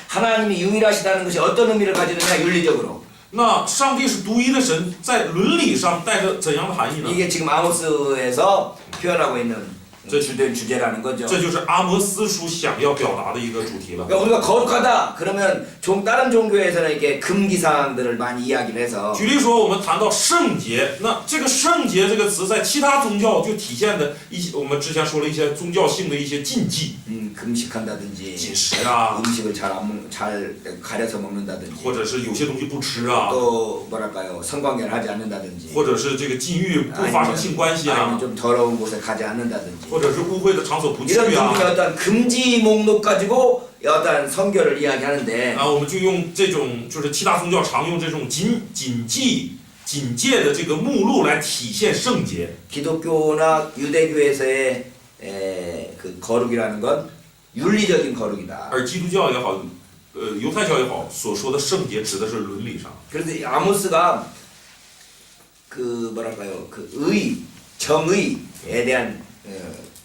하나님이 유일하시다는 것이 어떤 의미를 가지느냐 윤리적으로. 那上帝是独一的神，在伦理上带着怎样的含义呢？ 이게 지금 아모스에서 표현하고 있는 주된 주제라는 거죠. 这就是阿摩斯书想要表达的一个主题了。 그러니까 우리가 거룩하다 그러면 다른 종교에서는 이렇게 금기 사항들을 많이 이야기를 해서 举例说，我们谈到圣洁，那这个圣洁这个词在其他宗教就体现的一些，我们之前说了一些宗教性的一些禁忌， 금식한다든지 饮食啊， 음식을 잘 가려서 먹는다든지 或者是有些东西不吃啊， 또 뭐랄까요 성관계를 하지 않는다든지 或者是这个禁欲不发生性关系 아니면 啊， 좀 더러운 곳에 가지 않는다든지 或者是污秽的场所不去 이런 啊 종류의 어떤 금지 목록 가지고 어떤 성결을 이야기하는데 我们就用这种就是其他宗教常用这种禁戒的这个目录来体现圣洁。 기독교나 유대교에서의 그 거룩이라는 건 윤리적인 거룩이다. 而基督教也好，犹太教也好，所说的圣洁指的是伦理上。 그래서 이 아모스가 그 뭐랄까요 그 정의에 대한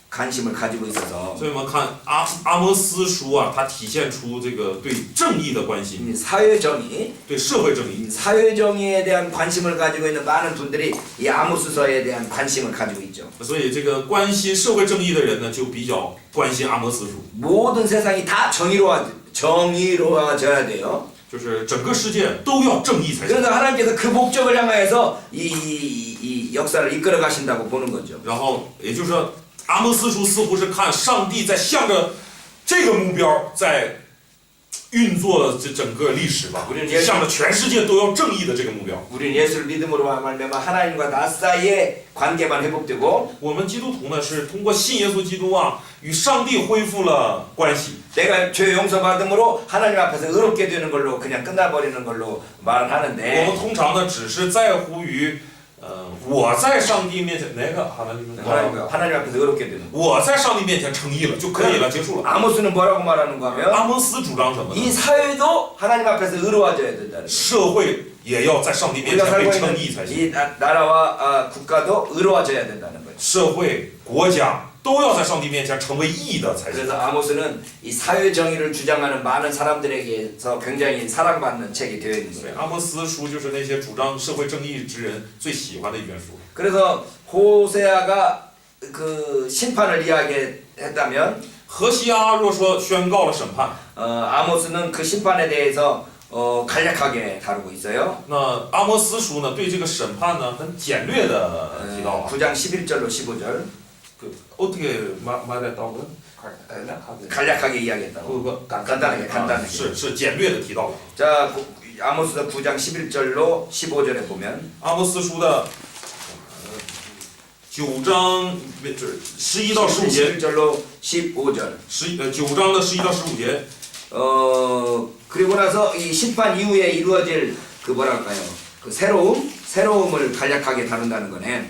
관심을 가지고 있어서 所以我们看阿摩斯书啊，它体现出这个对正义的关心， 사회정의, 对社会正义。 사회정의에 대한 관심을 가지고 있는 많은 분들이 이 아모스서에 대한 관심을 가지고 있죠. 所以这个关心社会正义的人呢，就比较关心阿摩斯书， 모든 세상이 다 정의로워져야 돼요. 就是整个世界都要正义才行。 그래서 하나님께서 그 목적을 향하여서 이 역사를 이끌어 가신다고 보는 거죠. 然后也就是说，阿摩斯书似乎是看上帝在向着这个目标在运作这整个历史吧，向着全世界都要正义的这个目标。 우리는 예수를 믿음으로 말미암아 하나님과 나 사이의 관계만 회복되고 我们基督徒呢是通过信耶稣基督啊，与上帝恢复了关系。 내가 죄 용서받음으로 하나님 앞에서 의롭게 되는 걸로 그냥 끝나버리는 걸로 말을 我 하는데 们通常呢只是在乎于，我在上帝面前哪个하나님 앞에서 의롭게 되는 我在上帝面前称义了就可以了，结束了。 아모스는 뭐라고 말하는 거 하면 阿摩斯主张什么 이 呢？ 사회도 하나님 앞에서 의로워져야 된다는 거예요. 社会也要在上帝面 우리가 前 살고 被称 있는 义才行。 이 나라와 국가도 의로워져야 된다는 거예요. 社会、国家都要在上帝面前成为义的才行。 그래서 아모스는 이 사회 정의를 주장하는 많은 사람들에게서 굉장히 사랑받는 책이 되어 있는 所以 거예요. 阿摩斯书就是那些主张社会正义之人最喜欢的一卷书。 그래서 호세아가 그 심판을 이야기했다면 何西阿若说宣告了审判， 아모스는 그 심판에 대해서 간략하게 다루고 있어요. 那阿摩斯书呢对这个审判呢很简略的提到了。 9장 11절로 15절 그 어떻게 말했다고요? 간략하게 이야기했다고. 그거 간단하게. 是简略的提到了。 자, 아모스서 9장 11절로 15절에 보면 阿摩斯书的9章11到15节， 11절로 15절. 9章的11到15节。 그리고 나서 이 심판 이후에 이루어질 그 뭐랄까요? 그 새로움을 간략하게 다룬다는 거네.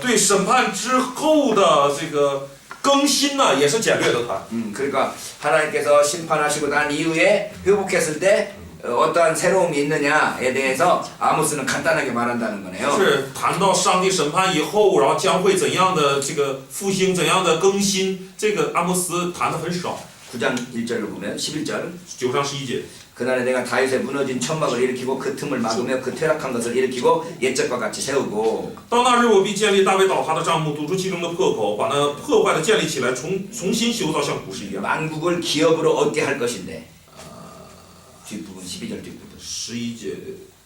对审判之后的这个更新呢，也是简略的谈。 그러니까 하나님께서 심판하시고 난 이후에 회복했을 때 어떠한 새로움이 있느냐에 대해서 아모스는 간단하게 말한다는 거네요. 是谈到上帝审判以后，然后将会怎样的这个复兴，怎样的更新，这个阿摩斯谈的很少。 9장 1절로 보면 11절 9章11节。 그날에 내가 다윗의 무너진 천막을 일으키고 그 틈을 막으며 그 퇴락한 것을 일으키고 옛적과 같이 세우고 到那日，我必建立大卫倒塌的帐幕，堵住其中的破口，把那破坏的建立起来，重新修造，像古时一样。 만국을 기업으로 얻게 할 것인데 뒷부분 12절 뒷부분 11节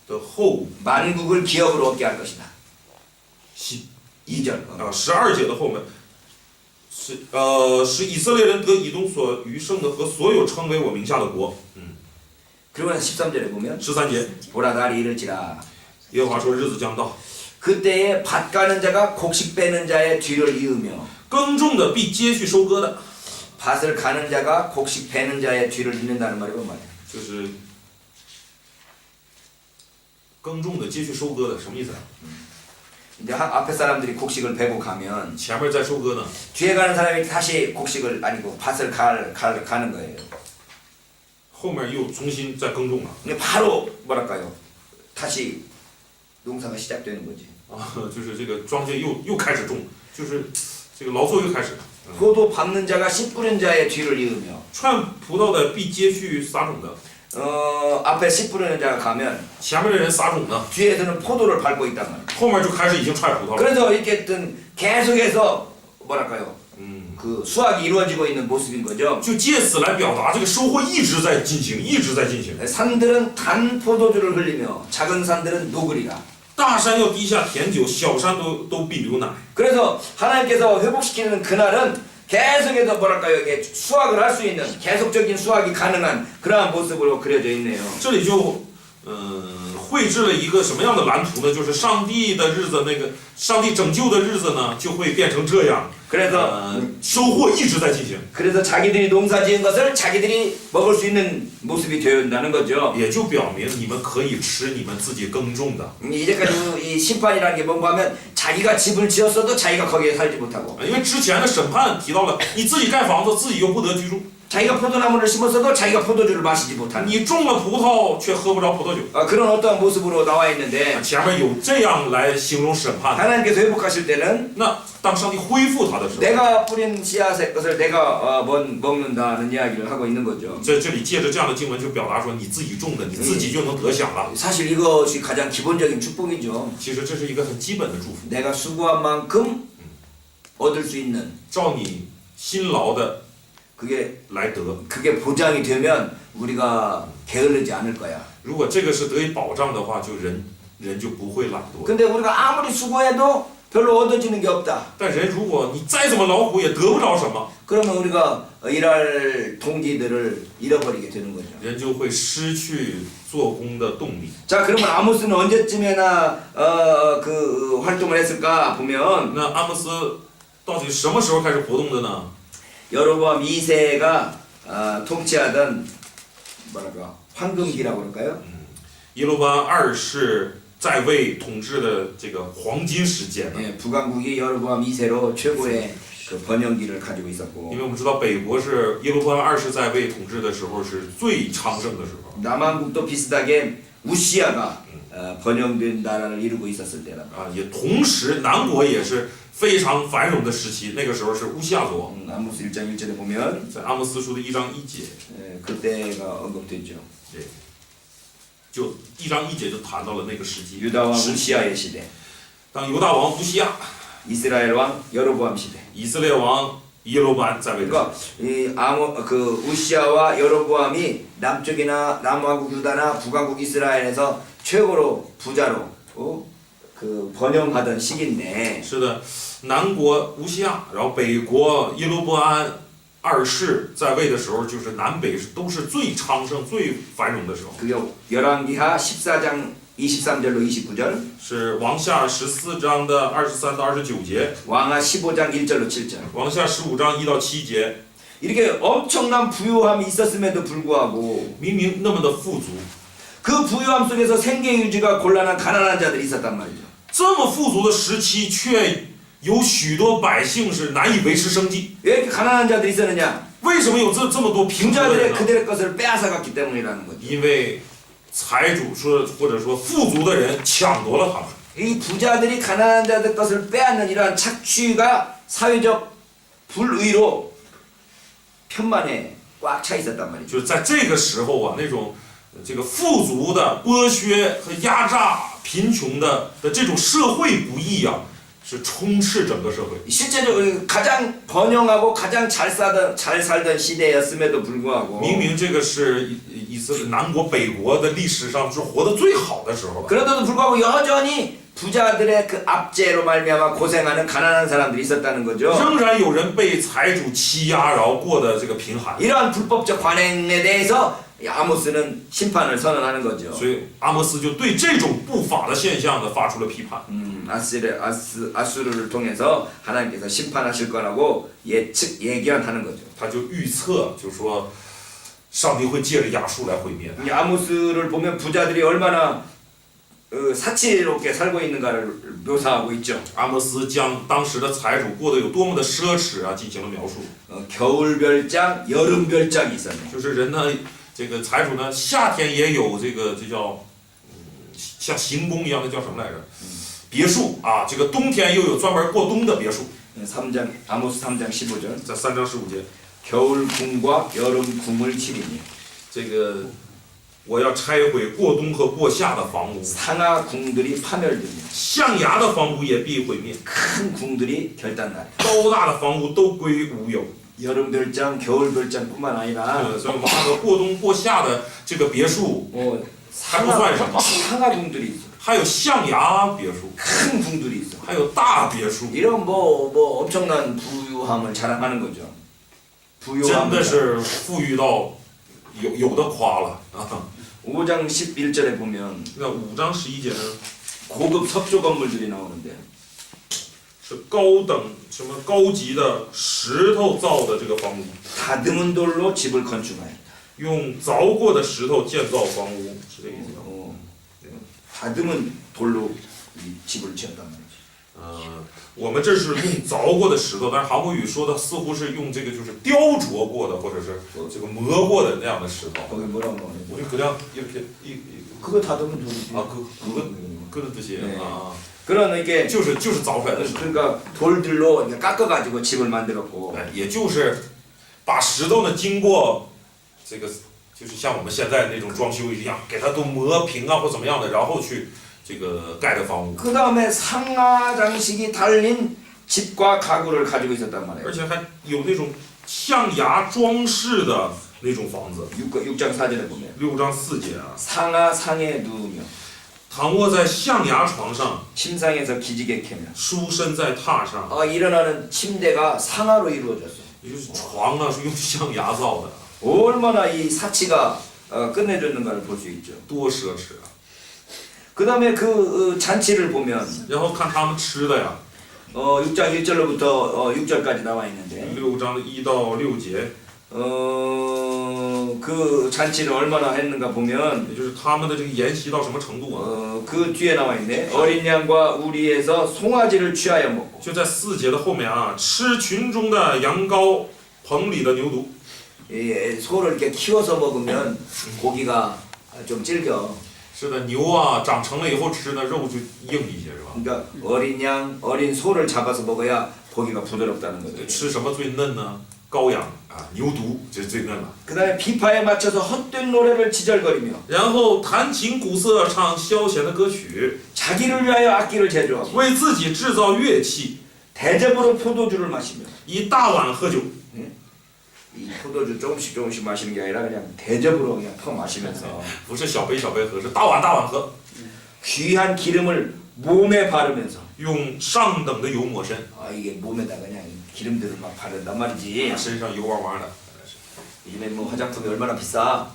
的后 만국을 기업으로 얻게 할 것이다. 2절 12节的后面，使以色列人得以东所余剩的和所有称为我名下的国。 그리고 13절에 보면 13节， 보라 날이 이를지라 耶和华说日子将到， 그때에 밭 가는 자가 곡식 빼는 자의 뒤를 이으며 耕种的必接续收割的， 밭을 가는 자가 곡식 베는 자의 뒤를 잇는다는 말이고 말이야. 就是耕种的接续收割的，什么意思啊？ 이제 앞에 사람들이 곡식을 베고 가면 前面再收割呢， 뒤에 가는 사람이 다시 곡식을 아니고 밭을 가는 거예요. 后面又重新再耕种了。 근데 바로 뭐랄까요? 다시 농사가 시작되는 거지. 就是这个庄稼又开始种，就是这个劳作又开始。 포도 밟는 자가 씨 뿌린 자의 뒤를 이으며 串葡萄的必接续撒种的， 앞에 씨 뿌리는 자가 가면 前面的人撒种呢， 뒤에서는 포도를 밟고 있단 말이야. 后面就开始已经踹葡萄了。 그래서 이렇게 계속해서 뭐랄까요? 嗯， 그 수확이 이루어지고 있는 모습인 거죠. 就借此来表达这个收获一直在进行，一直在进行。 산들은 단 포도주를 흘리며 작은 산들은 녹으리라. 大山要滴下甜酒，小山都必流奶。 그래서 하나님께서 회복시키는 그날은 계속해서 뭐랄까요? 이게 수확을 할 수 있는 계속적인 수확이 가능한 그러한 모습으로 그려져 있네요. 这里就绘制了一个什么样的蓝图呢？就是上帝的日子，那个上帝拯救的日子呢，就会变成这样。 그래서 收获一直在进行， 그래서 자기들이 농사지은 것을 자기들이 먹을 수 있는 모습이 되어 온다는 거죠. 也就表明你们可以吃你们自己耕种的。 이제까지 이 심판이라는 게 뭔가 하면 자기가 집을 지었어도 자기가 거기에 살지 못하고 因为之前的审判提到了，你自己盖房子，自己又不得居住。 자기가 포도나무를 심었어도 자기가 포도주를 마시지 못하는 你种了葡萄却喝不着葡萄酒。 그런 어떠한 모습으로 나와 있는데 前面有这样来形容审判的。 하나님께서 회복하실 때는 那当上帝恢复他的时候， 내가 뿌린 씨앗의 것을 내가 먹는다는 이야기를 하고 있는 거죠. 在这里借着这样的经文就表达说，你自己种的，你自己就能得享了。 사실 이것이 가장 기본적인 축복이죠. 其实这是一个很基本的祝福， 내가 수고한 만큼 얻을 수 있는 照你辛劳的 그게 来得。 그게 보장이 되면 우리가 게으르지 않을 거야. 如果这个是得以保障的话，就人就不会懒惰。 근데 우리가 아무리 수고해도 별로 얻어지는 게 없다. 但人如果你再怎么劳苦也得不着什么， 그러면 우리가 일할 동기들을 잃어버리게 되는 거죠. 人就会失去做工的动力。 자, 그러면 아모스는 언제쯤에나 그 활동을 했을까 보면 那阿莫斯到底什么时候开始活动的呢？ 여로보암 2세가 통치하던 뭐랄까 황금기라고 그럴까요? 耶罗波安二世在位统治的这个黄金时间呢？ 예, 북왕국이 여로보암 2세로 최고의 그 번영기를 가지고 因 있었고 为我们知道北国是耶罗波安二世在位统治的时候是最昌盛的时候。 남한국도 비슷하게 우시아가 번영된 나라를 이루고 있었을 때다. 也同时南国也是非常繁荣的时期，那个时候是乌西亚国。 아모스 1장 1절에 보면 在阿莫斯书的1章1节， 그때가 언급되죠. 就1章1节就谈到了那个时期。 유다왕 우시아의 시대, 当犹大王乌西亚、 이스라엘 왕 여로보암 시대. 以色列王耶罗波安在位的时候， 그러니까 그 우시아와 여로보암이 남쪽이나 남왕국 유다나 북왕국 이스라엘에서 최고로 부자로 그 번영하던 시기인데 是的，南国乌西亚，然后北国耶罗波安二世在位的时候，就是南北都是最昌盛、最繁荣的时候。 그게 열왕기하 14장 23절로 29절, 是王下14章的23到29节， 왕하 15장 1절로 7절. 王下15章1到7节， 이렇게 엄청난 부유함이 있었음에도 불구하고 明明那么的富足， 그 부유함 속에서 생계 유지가 곤란한 가난한 자들이 있었단 말이죠. 这么富足的时期，却有许多百姓是难以维持生计。 왜 이렇게 가난한 자들이 있었느냐? 为什么有这么多贫穷的人 부자들의 呢？ 그들의 것을 빼앗아갔기 때문이라는 거죠. 因为财主说，或者说富足的人抢夺了他们。 이 부자들이 가난한 자들 것을 빼앗는 이러한 착취가 사회적 불의로 편만에 꽉 차 있었단 말이죠. 就是在这个时候啊，那种这个富足的剥削和压榨贫穷的这种社会不义啊，是充斥整个社会。 실제적으로 가장 번영하고 가장 잘 살던 시대였음에도 불구하고 明明这个是以色列南国北国的历史上是活得最好的时候了， 그런데도 불구하고 여전히 부자들의 그 압제로 말미암아 고생하는 가난한 사람들이 있었다는 거죠. 仍然有人被财主欺压，然后过的这个贫寒。 이러한 불법적 관행에 대해서 아모스는 심판을 선언하는 거죠. 所以阿摩斯就对这种不法的现象呢发出了批判。 아수르를 통해서 하나님께서 심판하실 거라고 예견하는 거죠. 他就预测，就说上帝会借着亚述来毁灭。 이 아모스를 보면 부자들이 얼마나 사치롭게 살고 있는가를 묘사하고 있죠. 阿摩斯将当时的财主过得有多么的奢侈啊进行了描述。 겨울별장, 여름별장이 있었네. 就是人呢，这个财主呢，夏天也有这叫，像行宫一样的叫什么来着？别墅啊，这个冬天又有专门过冬的别墅。 아모스 3장 15절. 在3章15节， 겨울 궁과 여름 궁을 치리니 这个我要拆毁过冬和过夏的房屋， 상하 궁들이 파멸되니 象牙的房屋也必毁灭， 큰 궁들이 결단나리. 高大的房屋都归无有。 여름별장, 겨울별장뿐만 아니라 所以我们看到过冬过夏的这个别墅， 还不算什么， 상하 궁들이 있어. 还有象牙别墅， 큰 궁들이 있어. 还有大别墅， 이런 뭐 엄청난 부유함을 자랑하는 거죠. 真 부유함을 的是富裕到有的夸了啊。 5장 11절에 보면 那5章11节呢， 고급 석조 건물들이 나오는데 是高等什么高级的石头造的这个房屋， 다듬은 돌로 집을 건축하였다. 用凿过的石头建造房屋，是这个意思。 다듬은 돌로 이 집을 지었단 말이죠. 我们这是用凿过的石头，但是韩国语说的似乎是用这个就是雕琢过的，或者是这个磨过的那样的石头。 거기 뭐라고 하냐? 우리 그냥 이렇게 그거 다듬은 돌이지. 그런 뜻이에요. 네. 아, 그런 이게 就是凿出来的石头。 그러니까 돌들로 이렇게 깎아가지고 집을 만들었고. 也就是把石头呢经过这个就是像我们现在那种装修一样，给它都磨平啊或怎么样的，然后去这个盖的房屋。 그 다음에 상하 장식이 달린 집과 가구를 가지고 있었단 말이에요. 而且还有那种象牙装饰的那种房子。 6장 4절에 보면 6章4节啊， 상하 상에 누우며 躺卧在象牙床上， 침상에서 기지개 캐며 书身在榻上， 일어나는 침대가 상하로 이루어졌어. 也就是床啊是用象牙造的， 얼마나 이 사치가 끝내줬는가를 볼 수 있죠. 多奢侈啊！ 그 다음에 그 잔치를 보면 然后看他们吃的呀， 6장 1절로부터 6절까지 나와 있는데 6章的1到6节， 그 잔치를 얼마나 했는가 보면 也就是他们的这个沿袭到什么程度啊？ 그 뒤에 나와 있네. 어린 양과 우리에서 송아지를 취하여 먹고 就在4节的后面啊，吃群中的羊羔，棚里的牛犊。 소를 이렇게 키워서 먹으면 고기가 좀 질겨. 是的，牛啊长成了以后吃的肉就硬一些，是吧？ 그러니까 어린 양, 어린 소를 잡아서 먹어야 고기가 부드럽다는 거죠. 吃什么最嫩呢？羔羊啊，牛犊这最嫩了。 그다음에 비파에 맞춰서 헛된 노래를 지절거리며 然后弹琴鼓瑟，唱消闲的歌曲， 자기를 위하여 악기를 제조하고 为自己制造乐器， 대접으로 포도주를 마시며 以大碗喝酒。 이 포도주 조금씩 마시는 게 아니라 그냥 대접으로 그냥 퍼 마시면서 不是小杯小杯喝，是大碗大碗喝， 귀한 기름을 몸에 바르면서 用上等的油抹身， 이게 몸에다 그냥 기름들을 막 바른단 말이지. 身上油汪汪的。 요즘에 뭐 화장품이 얼마나 비싸.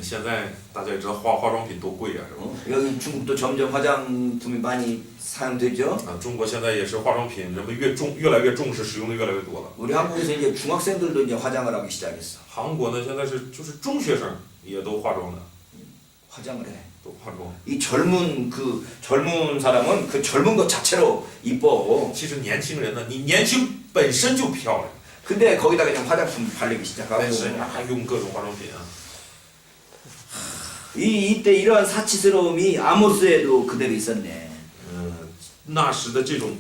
现在大家也知道化妆品多贵啊，是吧？ 여기 중국도 점점 화장품이 많이 사용되죠. 啊，中国现在也是化妆品，人们越来越重视，使用的越来越多了。 우리 한국에서 이제 중학생들도 이제 화장을 하기 시작했어. 韩国呢，现在就是中学生也都化妆的， 화장을 해. 都化妆。 이 젊은 사람은 그 젊은 것 자체로 이뻐. 其实年轻人呢，你年轻本身就漂亮， 근데 거기다 그냥 화장품 바르기 시작하고. 但是还用各种化妆品啊。 이때 이러한 사치스러움이 아모스에도 그대로 있었네. 那时的这种，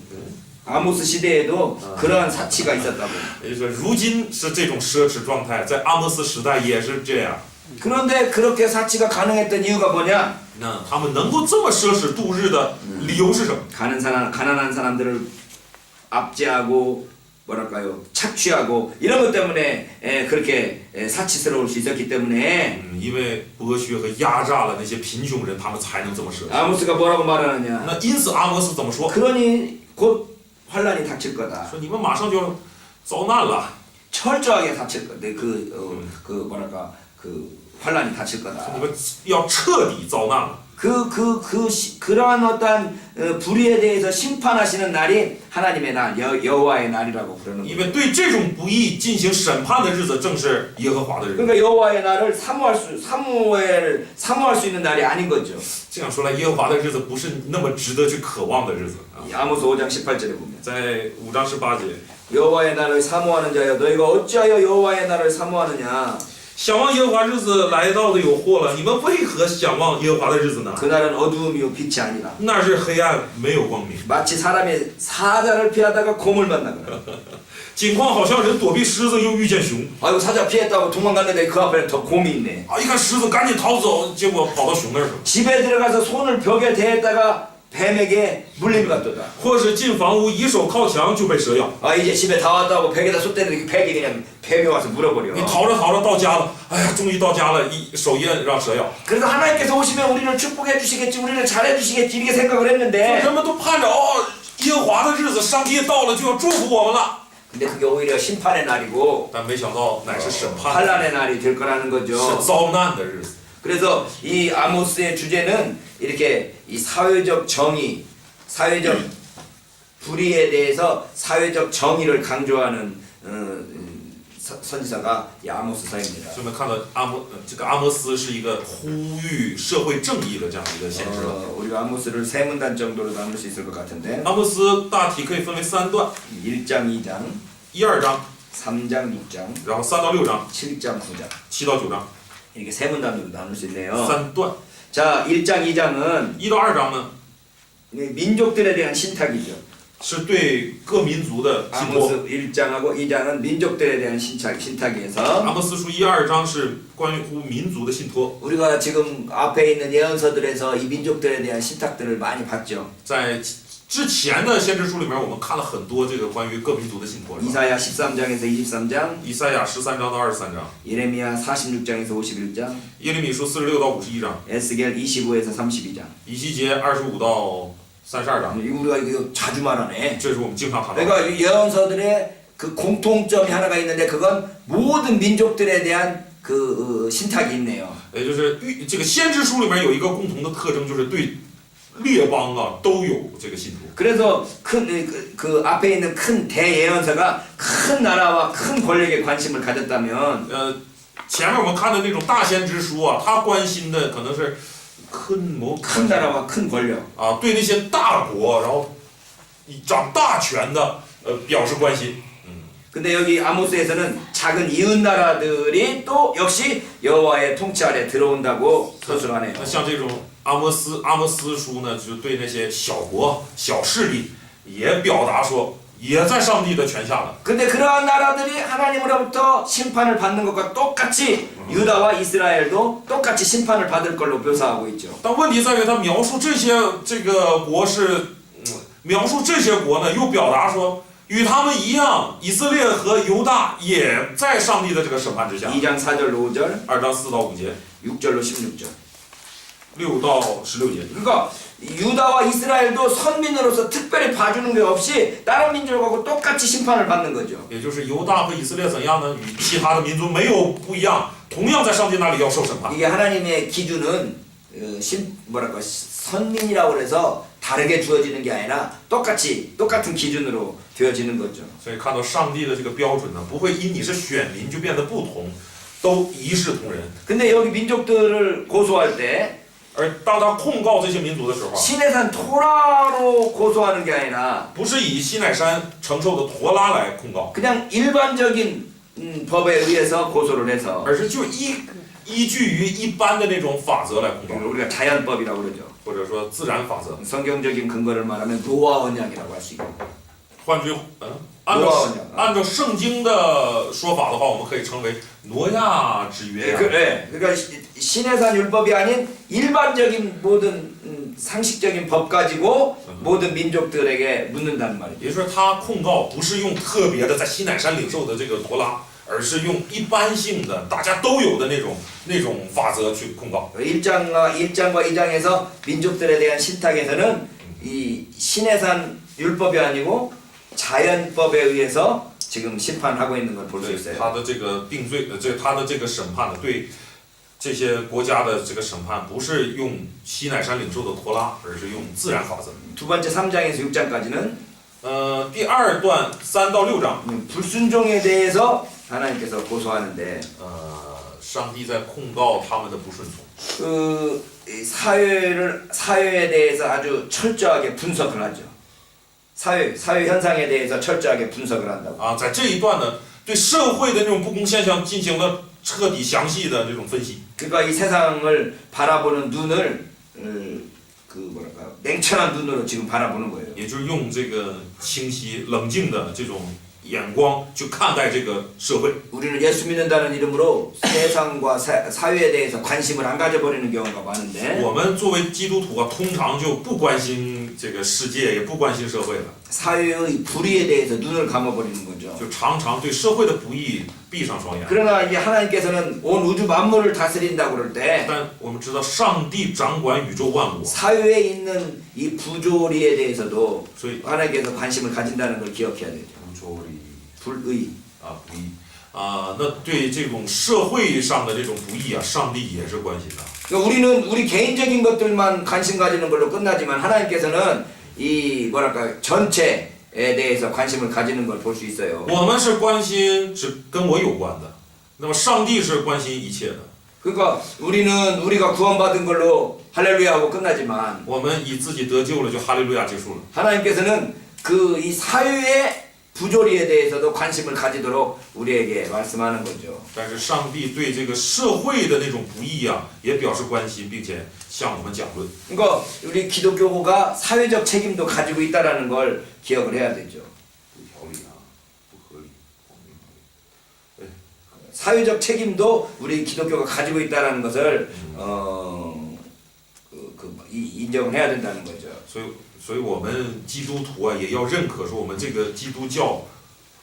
아모스 시대에도 그러한 사치가 있었다고. 也就是说，如今是这种奢侈状态，在阿摩斯时代也是这样。 그런데 그렇게 사치가 가능했던 이유가 뭐냐? 那他们能够这么奢侈度日的理由是什么？ 가난한 사람들을 압제하고 뭐랄까요 착취하고 이런 것 때문에 그렇게 사치스러울 수 있었기 때문에 因为剥削和压榨了那些贫穷人，他们才能这么奢侈。 아모스가 뭐라고 말하느냐? 那因此阿摩斯怎么说？ 그러니 곧 환란이 닥칠 거다. 说你们马上就要遭难了， 철저하게 닥칠 거다. 그 뭐랄까 그 환란이 닥칠 你 거다. 们要彻底遭难了。 그러한 어떤 불의에 대해서 심판하시는 날이 하나님의 날, 여호와의 날이라고 부르는 因 거예요. 为对这种不义进行审判的日子，正是耶和华的日子。 그러니까 여호와의 날을 사모할 수 있는 날이 아닌 거죠. 这样说来，耶和华的日子不是那么值得去渴望的日子啊。 이 아모스 5장 18절에 보면 在5章18节， 여호와의 날을 사모하는 자여 너희가 어찌하여 여호와의 날을 사모하느냐 想望耶和华日子来到的有祸了，你们为何想望耶和华的日子呢？ 그날은 어두움이요 빛이 아니라 那是黑暗，没有光明。 마치 사람이 사자를 피하다가 곰을 만나거나 景况好像人躲避狮子，又遇见熊。 아이고 사자 피했다고 도망갔는데 그 앞에 더 곰이 있네 啊，一看狮子，赶紧逃走，结果跑到熊那儿去了。 집에 들어가서 손을 벽에 대했다가 뱀에게 물림 같도다 或是进房屋，以手靠墙就被蛇咬。 이제 집에 다 왔다고 벽에다 쏟대는데 벽이 그냥 뱀이 와서 물어버려 你逃着到家了，哎呀，终于到家了，手一摁让蛇咬。 그래서 하나님께서 오시면 우리를 축복해 주시겠지 우리를 잘해 주시겠지 이렇게 생각을 했는데 人们都盼着耶和华的日子，上帝到了就要祝福我们了。 근데 그게 오히려 심판의 날이고 但没想到乃是审判， 환란의 날이 될 거라는 是 거죠. 遭难的日子。 그래서 이 아모스의 주제는 이렇게 이 사회적 정의, 사회적 불의에 대해서 사회적 정의를 강조하는 선지자가 이 아모스서입니다. 所以我们看到这个阿摩斯是一个呼吁社会正义的这样一个先知了。 우리가 아모스를 세 문단 정도로 나눌 수 있을 것 같은데 阿摩斯大体可以分为3段， 1장, 2장, 1、2章， 3장, 6장, 然后3到6章， 7장, 9장 7到9章， 이렇게 세 문단으로 나눌 수 있네요. 3段。 자, 1장, 2장은 1到2章呢， 민족들에 대한 신탁이죠. 是对各民族的寄托。 아모스 1장하고 2장은 민족들에 대한 신탁이어서 阿摩斯书1、2章是关乎民族的信托。 우리가 지금 앞에 있는 예언서들에서 이 민족들에 대한 신탁들을 많이 봤죠. 在之前的先知书里面，我们看了很多这个关于各民族的信托。 이사야 13장에서 23장, 以赛亚13章到23章， 예레미야 46장에서 51장, 耶利米书46到51章， 에스겔 25에서 32장. 以西结25到32章， 이거 우리가 이거 자주 말하네. 这是我们经常谈到的。 그러니까 이 예언서들의 그 공통점이 하나가 있는데 그건 모든 민족들에 대한 그 신탁이 있네요. 也就是这个先知书里面有一个共同的特征，就是对列邦啊都有这个信托。 그래서 그 앞에 있는 큰 대예언서가 큰 나라와 큰 권력에 관심을 가졌다면 前面我们看的那种大先知书啊，他关心的可能是큰 나라와 큰 권력. 啊，对那些大国，然后掌大权的表示关心。 근데 여기 아모스에서는 작은 이웃 나라들이 또 역시 여호와의 통치 아래 들어온다고 서술하네요. 那像这种阿摩斯书呢，就对那些小国、小势力也表达说，也在上帝的权下了。 근데 그러한 나라들이 하나님으로부터 심판을 받는 것과 똑같이 유다와 이스라엘도 똑같이 심판을 받을 걸로 묘사하고 있죠. 但问题在于，他描述这个国是，描述这些国呢，又表达说。 与他们一样，以色列和犹大也在上帝的这个审判之下。 2장 4절로 5절, 2章4到5节， 6절로 16절. 6到16节。 그러니까 유다와 이스라엘도 선민으로서 특별히 봐주는 게 없이 다른 민족하고 똑같이 심판을 받는 거죠. 也就是犹大和以色列怎样呢？与其他的民族没有不一样，同样在上帝那里要受审判。 이게 하나님의 기준은 선민이라고 해서 다르게 주어지는 게 아니라 똑같은 기준으로 되어지는 거죠. 所以看到上帝的这个标准呢，不会因你是选民就变得不同，都一视同仁。 근데 여기 민족들을 고소할 때 而当他控告这些民族的时候， 시내산 토라로 고소하는 게 아니라 不是以西乃山承受的陀拉来控告， 그냥 일반적인 법에 의해서 고소를 해서 而是就依据于一般的那种法则来控告， 우리가 자연법이라고 그러죠. 或者说自然法则。 성경적인 근거를 말하면 노아 언약이라고 할 수 있고. 换句按照圣经的说法的话，我们可以称为挪亚之约。 그러니까 시내산 율법이 아닌 일반적인 모든 상식적인 법 가지고 모든 민족들에게 묻는다는 말이죠. 也就是说，他控告不是用特别的在西乃山领受的这个陀拉，而是用一般性的大家都有的那种法则去控告。 1장과 2장에서 민족들에 대한 신탁에서는 이 시내산 율법이 아니고 자연법에 의해서 지금 심판하고 있는 걸 볼 수 对 있어요. 他的这个定罪，他的这个审判呢，对这些国家的这个审判，不是用西乃山领受的陀拉，而是用自然法则。 두 번째 3장에서 6장까지는 第2段3到6章， 불순종에 대해서 하나님께서 고소하는데 上帝在控告他们的不顺从。 그 사회에 대해서 아주 철저하게 분석을 하죠. 사회 현상에 대해서 철저하게 분석을 한다고. 啊，在这一段呢，对社会的那种不公现象进行了彻底详细的这种分析。 그러니까 이 세상을 바라보는 눈을 냉철한 눈으로 지금 바라보는 거예요. 也就是用这个清晰、冷静的这种眼光去看待这个社会。 우리는 예수 믿는다는 이름으로 세상과 사회에 대해서 관심을 안 가져버리는 경우가 많은데 我们作为基督徒啊，通常就不关心这个世界，也不关心社会了， 사회의 불의에 대해서 눈을 감아버리는 거죠. 就常常对社会的不义闭上双眼。 그러나 이제 하나님께서는 온 우주 만물을 다스린다고 그럴 때 但我们知道，上帝掌管宇宙万物， 사회에 있는 이 부조리에 대해서도 所以 하나님께서 관심을 가진다는 걸 기억해야 되죠. 불의. 不义啊，那对这种社会上的这种不义啊，上帝也是关心的。 그러니까 우리는 우리 개인적인 것들만 관심 가지는 걸로 끝나지만 하나님께서는 이 전체 대해서 관심을 가지는 걸 볼 수 있어요. 我们是关心只跟我有关的，那么上帝是关心一切的。 그러니까 우리가 구원받은 걸로 할렐루야 하고 끝나지만 我们以自己得救了就哈利路亚结束了。 하나님께서는 그 이 사회의 부조리에 대해서도 관심을 가지도록 우리에게 말씀하는 거죠. 但是上帝对这个社会的那种不义啊，也表示关心，并且向我们讲论。 그러니까 우리 기독교가 사회적 책임도 가지고 있다라는 걸 기억을 해야 되죠. 不条理啊，不合理。 사회적 책임도 우리 기독교가 가지고 있다라는 것을 인정을 해야 된다는 거죠. 所以我们基督徒啊，也要认可说我们这个基督教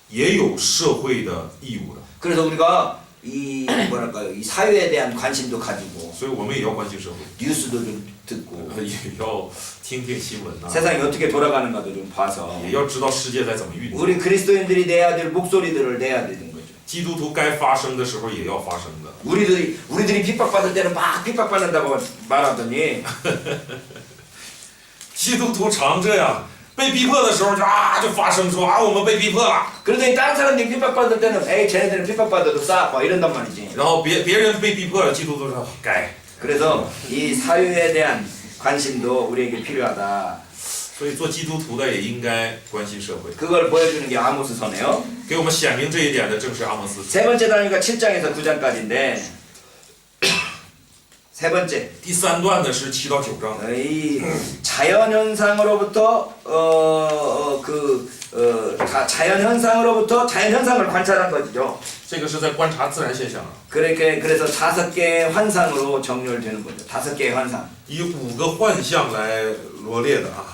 也有社会的义务的。 그래서 우리가 이 뭐랄까요, 이 사회에 대한 관심도 가지고 所以我们也要关心社会， 뉴스도 좀 듣고 也要听听新闻啊， 세상이 어떻게 돌아가는가도 좀 봐서 也要知道世界在怎么运作。 우리 그리스도인들이 내야 될 목소리들을 내야 되는 거죠. 基督徒该发声的时候也要发声的。 우리들이 핍박받을 때는 막 핍박받는다고 말하더니 基督徒常这样，被逼迫的时候就发声说啊，我们被逼迫了。 그러더니 다른 사람들이 핍박받을 때는 에이 쟤네들은 핍박받아도 싸 막 이런단 말이지. 然后别人被逼迫了，基督徒说该。 그래서 이 사회에 대한 관심도 우리에게 필요하다. 所以做基督徒的也应该关心社会。 그걸 보여주는 게 아모스서네요. 给我们显明这一点的正是阿摩斯。 세 번째 단위가 7장에서 9장까지인데 세 번째 第三段呢是7到9章， 이 자연현상으로부터 자연현상으로부터 자연현상을 관찰한 거죠. 这个是在观察自然现象啊， 그래서 5개의 환상으로 정렬되는 거죠. 5개의 환상. 以5个幻象来罗列的啊。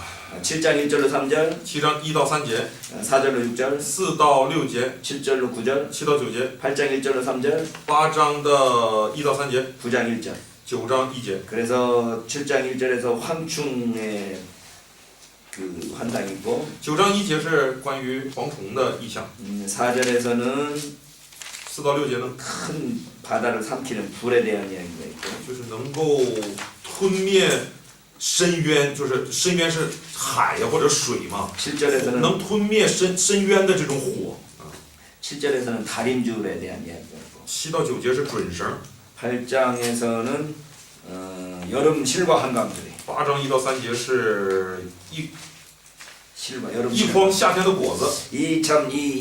7장 1절로 3절, 7章1到3节， 4절로 6절, 4到6节， 7절로 9절, 7到9节， 8장 1절로 3절, 8章的1到3节， 9장 1절. 9章1节。 그래서 7장 1절에서 황충의 그 환상이 있고 9章1节是关于蝗虫的意象， 4절에서는 4到6节呢， 큰 바다를 삼키는 불에 대한 이야기가 있고 就是能够吞灭深渊，就是深渊是海呀或者水嘛， 7절에서는 能吞灭深渊的这种火。 7절에서는 다림줄에 대한 이야기가 있고 7到9节是准绳， 8장에서는 여름 실과 한강들이 8章1到3节是 실과 여름 一 실과 筐夏天的果子。 이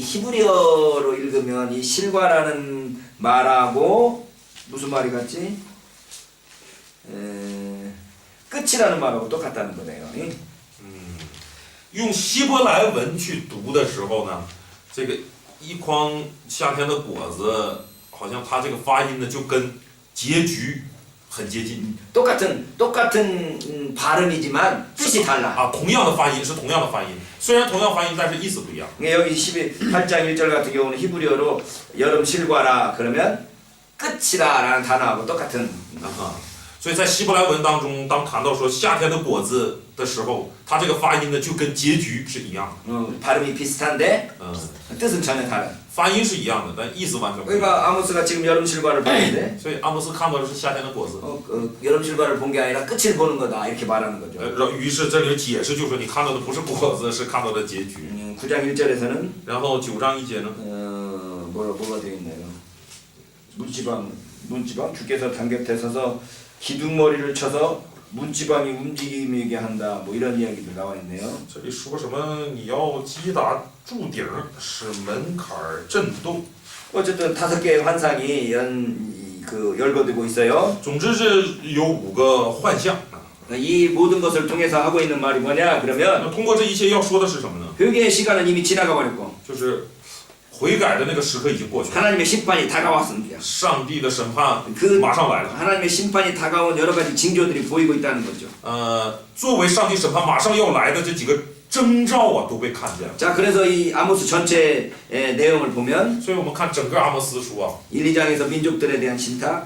히브리어로 읽으면 이 실과라는 말하고 무슨 말이 같지? 끝이라는 말하고 똑같다는 거네요. 用希伯来文去读的时候呢，这个一筐夏天的果子，好像它这个发音呢就跟结局很接近。 똑같은 발음이지만 뜻이 달라. 啊，同样的发音是同样的发音，虽然同样发音，但是意思不一样。 여기 8장 1절 같은 경우는 히브리어로 여름 실과라 그러면 끝이라라는 단어하고 똑같은 所以在希伯来文当中，当谈到说夏天的果子的时候，它这个发音呢就跟结局是一样的。 발음이 비슷한데 嗯， 뜻은 전혀 다른. 发音是一样的，但意思完全不一样。 그러니까 아모스가 지금 여름 실과를 보는데 所以阿摩斯看到的是夏天的果子。 여름 실과를 본 게 아니라 끝을 보는 거다 이렇게 말하는 거죠. 于是这里解释就说你看到的不是果子，是看到的结局。 9장 1절에서는 然后9章1节呢， 뭐가 되어 있나요? 문지방 주께서 단 곁에 서서 기둥머리를 쳐서 문지방이 움직이게 한다. 뭐 이런 이야기도 나와 있네요. 这里说什么？你要击打柱顶，使门槛震动。 어쨌든 5개의 환상이 열거되고 있어요. 总之是有5个幻象。 이 모든 것을 통해서 하고 있는 말이 뭐냐? 那 그러면 通过这一切要说的是什么呢？ 회개의 시간은 이미 지나가 버렸고 就是悔改的那个时刻已经过去了， 하나님의 심판이 다가왔습니다. 上帝的审判 그 马上来了。 하나님의 심판이 다가온 여러 가지 징조들이 보이고 있다는 거죠. 作为上帝审判马上要来的这几个征兆啊，都被看见了。 자, 그래서 이 아모스 전체의 내용을 보면 所以我们看整个阿摩斯书啊， 1, 2장에서 민족들에 대한 신탁,